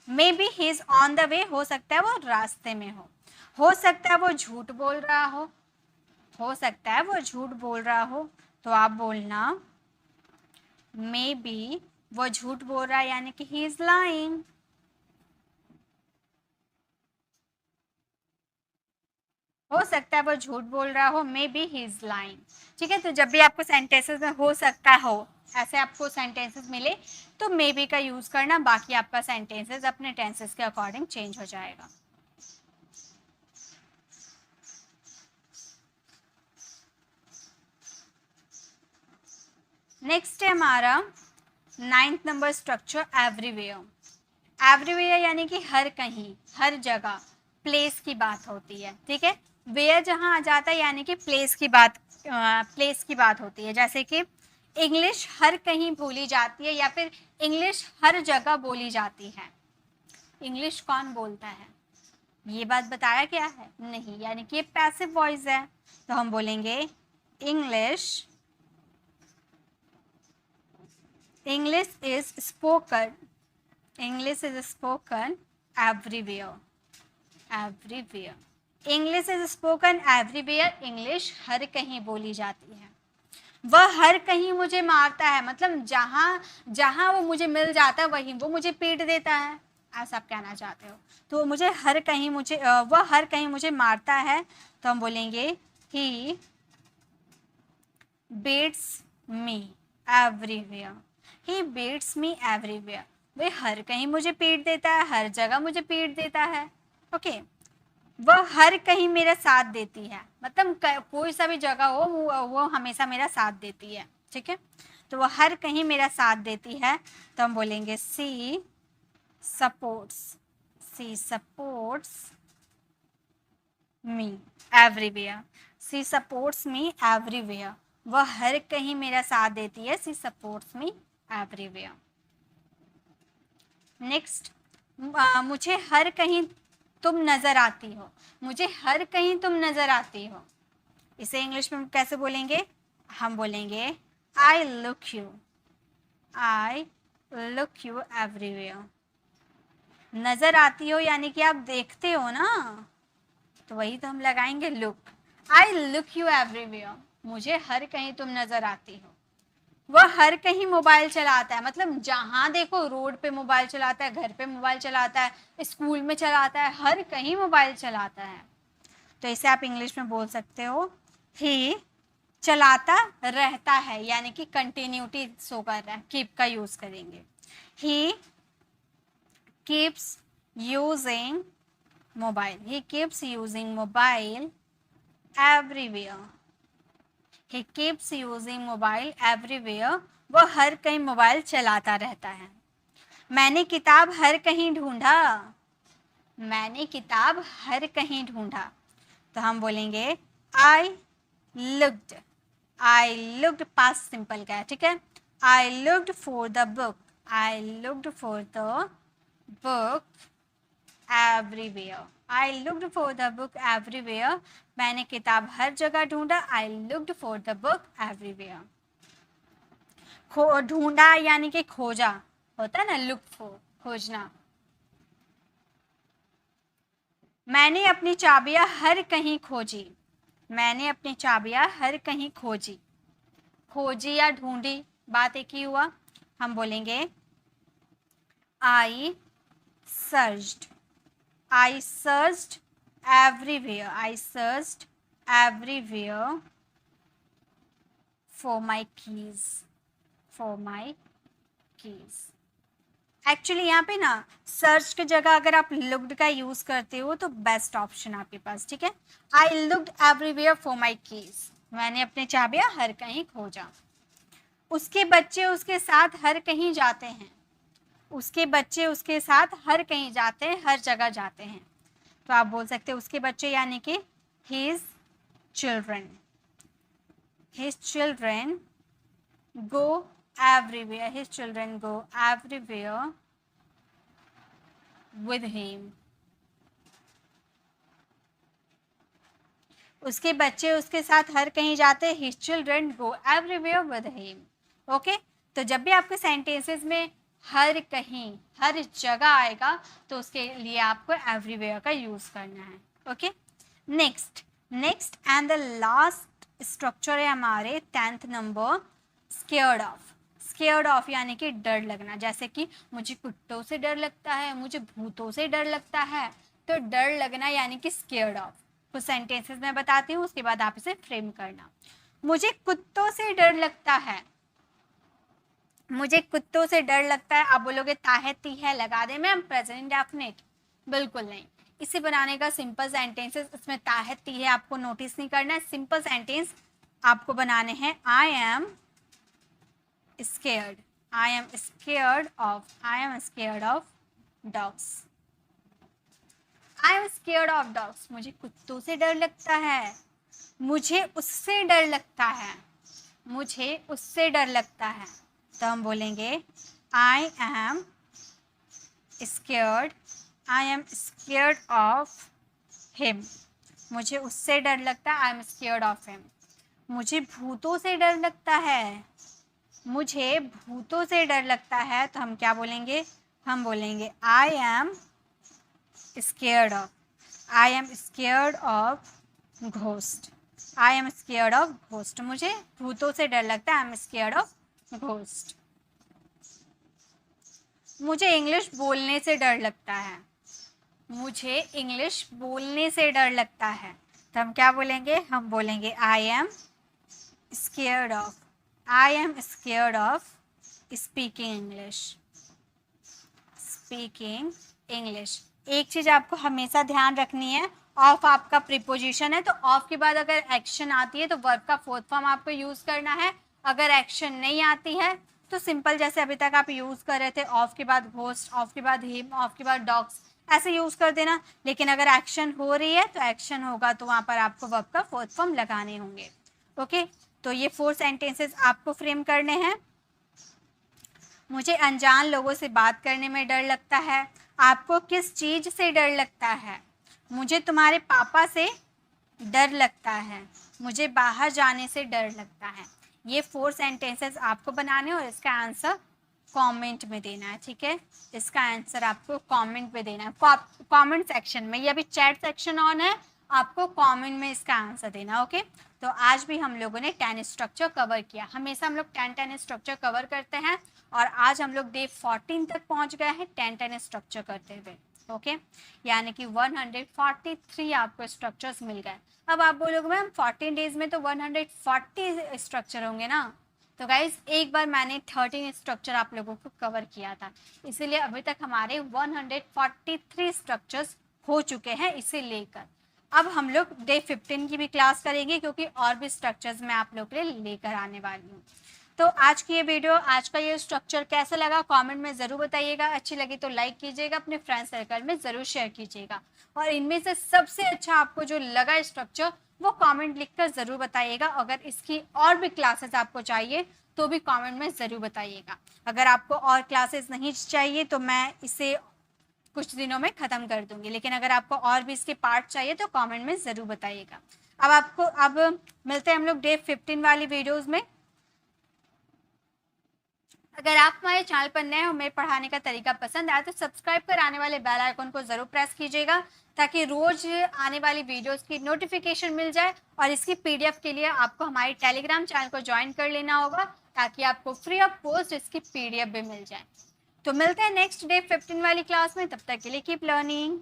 May be he is on the way, हो सकता है वो रास्ते में हो सकता है वो झूठ बोल रहा हो सकता है वो झूठ बोल रहा हो, तो आप बोलना मे बी वो झूठ बोल रहा है यानी कि ही इज लाइंग। हो सकता है वो झूठ बोल रहा हो, maybe he is lying. ठीक है, तो जब भी आपको सेंटेंसेस में हो सकता हो ऐसे आपको सेंटेंसेस मिले तो मे बी का यूज करना, बाकी आपका सेंटेंसेस अपने टेंसेस के अकॉर्डिंग चेंज हो जाएगा। नेक्स्ट है हमारा 9th number structure everywhere. Everywhere यानी कि हर कहीं, हर जगह, प्लेस की बात होती है। ठीक है, वेयर जहाँ आ जाता है यानी कि प्लेस की बात होती है। जैसे कि इंग्लिश हर कहीं बोली जाती है या फिर इंग्लिश हर जगह बोली जाती है। इंग्लिश कौन बोलता है, ये बात बताया गया है नहीं, यानी कि पैसिव वॉइस है, तो हम बोलेंगे English is spoken, English is spoken everywhere, English is spoken everywhere, English हर कहीं बोली जाती है। वह हर कहीं मुझे मारता है, मतलब जहाँ जहाँ वो मुझे मिल जाता है वहीं वो मुझे पीट देता है, ऐसा आप कहना चाहते हो। तो वह हर कहीं मुझे मारता है, तो हम बोलेंगे ही beats me everywhere, he beats me everywhere, वे हर कहीं मुझे पीट देता है, हर जगह मुझे पीट देता है। ओके, वह हर कहीं मेरा साथ देती है, मतलब कोई सा भी जगह हो वो हमेशा मेरा साथ देती है। ठीक है, तो वह हर कहीं मेरा साथ देती है, तो हम बोलेंगे सी सपोर्ट्स मी एवरीवेयर, सी सपोर्ट्स मी एवरीवेयर, वह हर कहीं मेरा साथ देती है, सी सपोर्ट्स मी एवरीवेयर। नेक्स्ट, मुझे हर कहीं तुम नजर आती हो, मुझे हर कहीं तुम नजर आती हो, इसे इंग्लिश में कैसे बोलेंगे, हम बोलेंगे आई लुक यू एवरीवेयर। नजर आती हो यानी कि आप देखते हो ना, तो वही तो हम लगाएंगे look. I look you everywhere, मुझे हर कहीं तुम नजर आती हो। वह हर कहीं मोबाइल चलाता है, मतलब जहां देखो रोड पे मोबाइल चलाता है, घर पे मोबाइल चलाता है, स्कूल में चलाता है, हर कहीं मोबाइल चलाता है। तो इसे आप इंग्लिश में बोल सकते हो ही चलाता रहता है, यानी कि कंटिन्यूटी शो कर रहा है, कीप का यूज करेंगे। He keeps using mobile, he keeps using mobile everywhere, he keeps using mobile everywhere, वो हर कहीं मोबाइल चलाता रहता है। मैंने किताब हर कहीं ढूंढा, मैंने किताब हर कहीं ढूंढा, तो हम बोलेंगे आई लुक्ड पास्ट सिंपल का है। ठीक है, I looked for the book. I looked for the book everywhere. I looked for the book everywhere. मैंने किताब हर जगह ढूंढा. I looked for the book everywhere. ढूंढा यानी कि खोजा होता है ना, लुक फॉर, खोजना. मैंने अपनी चाबियां हर कहीं खोजी. मैंने अपनी चाबियां हर कहीं खोजी. खोजी या ढूंढी बात एक ही हुआ. हम बोलेंगे I searched. I searched everywhere. I searched everywhere for my keys. For my keys. Actually यहाँ पे ना सर्च की जगह अगर आप लुक्ड का यूज करते हो तो बेस्ट ऑप्शन आपके पास. ठीक है. I looked everywhere for my keys. मैंने अपने चाबियां हर कहीं खोजा. उसके बच्चे उसके साथ हर कहीं जाते हैं. उसके बच्चे उसके साथ हर कहीं जाते हैं, हर जगह जाते हैं. तो आप बोल सकते हैं उसके बच्चे यानी कि his children. His children go everywhere. His children go everywhere with him. उसके बच्चे उसके साथ हर कहीं जाते हैं. His children go everywhere with him. Okay. तो जब भी आपके सेंटेंसेस में हर कहीं, हर जगह आएगा तो उसके लिए आपको एवरीवेयर का यूज करना है. Okay. Next and the last structure है हमारे 10th number, scared of. Scared of यानी कि डर लगना. जैसे कि मुझे कुत्तों से डर लगता है, मुझे भूतों से डर लगता है. तो डर लगना यानी कि स्केयर्ड ऑफ. कुछ सेंटेंसेस मैं बताती हूँ, उसके बाद आप इसे फ्रेम करना. मुझे कुत्तों से डर लगता है. मुझे कुत्तों से डर लगता है. आप बोलोगे ताहती है लगा दे मैम प्रेजेंट इंडेफिनिट. बिल्कुल नहीं. इसे बनाने का सिंपल सेंटेंसेस, इसमें ताहती है आपको नोटिस नहीं करना है. सिंपल सेंटेंस आपको बनाने हैं. I am scared. I am scared of. I am scared of dogs. I am scared of dogs. मुझे कुत्तों से डर लगता है. मुझे उससे डर लगता है. मुझे उससे डर लगता है. तो हम बोलेंगे I am scared. I am scared of him. मुझे उससे डर लगता है. I am scared of him. मुझे भूतों से डर लगता है. मुझे भूतों से डर लगता है. तो हम क्या बोलेंगे? हम बोलेंगे I am scared of. I am scared of ghost. I am scared of ghost. मुझे भूतों से डर लगता है. I am scared of ghost. मुझे इंग्लिश बोलने से डर लगता है. मुझे इंग्लिश बोलने से डर लगता है. तो हम क्या बोलेंगे? हम बोलेंगे I am scared of. I am scared of speaking English. Speaking English. एक चीज आपको हमेशा ध्यान रखनी है, ऑफ आपका प्रीपोजिशन है तो ऑफ के बाद अगर एक्शन आती है तो वर्ब का फोर्थ फॉर्म आपको यूज करना है. अगर एक्शन नहीं आती है तो सिंपल जैसे अभी तक आप यूज कर रहे थे, ऑफ के बाद घोस्ट, ऑफ के बाद हिम, ऑफ के बाद डॉग्स, ऐसे यूज कर देना. लेकिन अगर एक्शन हो रही है तो एक्शन होगा तो वहां पर आपको वर्ब का फोर्थ फॉर्म लगाने होंगे. ओके. तो ये 4 सेंटेंसेस आपको फ्रेम करने हैं. मुझे अनजान लोगों से बात करने में डर लगता है. आपको किस चीज से डर लगता है? मुझे तुम्हारे पापा से डर लगता है. मुझे बाहर जाने से डर लगता है. ये 4 सेंटेंसेस आपको बनाने और इसका आंसर कमेंट में देना है. ठीक है. इसका आंसर आपको कमेंट में देना है, कमेंट सेक्शन में. ये अभी चैट सेक्शन ऑन है, आपको कमेंट में इसका आंसर देना. ओके. तो आज भी हम लोगों ने 10 स्ट्रक्चर कवर किया. हमेशा हम लोग 10 स्ट्रक्चर कवर करते हैं और आज हम लोग डे 14 तक पहुंच गए हैं 10 स्ट्रक्चर करते हुए. ओके. यानी कि 143 आपको स्ट्रक्चर्स मिल गए. अब आप बोलोगे मैम 14 डेज में तो 140 स्ट्रक्चर होंगे ना. तो गाइज एक बार मैंने 13 स्ट्रक्चर आप लोगों को कवर किया था, इसीलिए अभी तक हमारे 143 स्ट्रक्चर्स हो चुके हैं इसे लेकर. अब हम लोग डे 15 की भी क्लास करेंगे क्योंकि और भी स्ट्रक्चर्स मैं आप लोग के लिए लेकर आने वाली हूँ. तो आज की ये वीडियो, आज का ये स्ट्रक्चर कैसा लगा कमेंट में ज़रूर बताइएगा. अच्छी लगी तो लाइक कीजिएगा, अपने फ्रेंड सर्कल में ज़रूर शेयर कीजिएगा. और इनमें से सबसे अच्छा आपको जो लगा स्ट्रक्चर वो कमेंट लिखकर ज़रूर बताइएगा। अगर इसकी और भी क्लासेस आपको चाहिए तो भी कमेंट में ज़रूर बताइएगा। अगर आपको और क्लासेस नहीं चाहिए तो मैं इसे कुछ दिनों में ख़त्म कर दूंगी, लेकिन अगर आपको और भी इसके पार्ट चाहिए तो कमेंट में ज़रूर बताइएगा। अब मिलते हैं हम लोग डे 15 वाली वीडियोज़ में। अगर आप हमारे चैनल पर नए हो, मेरे पढ़ाने का तरीका पसंद आए तो सब्सक्राइब कर आने वाले बेल आइकन को ज़रूर प्रेस कीजिएगा, ताकि रोज़ आने वाली वीडियोस की नोटिफिकेशन मिल जाए। और इसकी पीडीएफ के लिए आपको हमारे टेलीग्राम चैनल को ज्वाइन कर लेना होगा, ताकि आपको फ्री ऑफ कॉस्ट इसकी पीडीएफ भी मिल जाए। तो मिलते हैं नेक्स्ट डे 15 वाली क्लास में, तब तक के लिए कीप लर्निंग।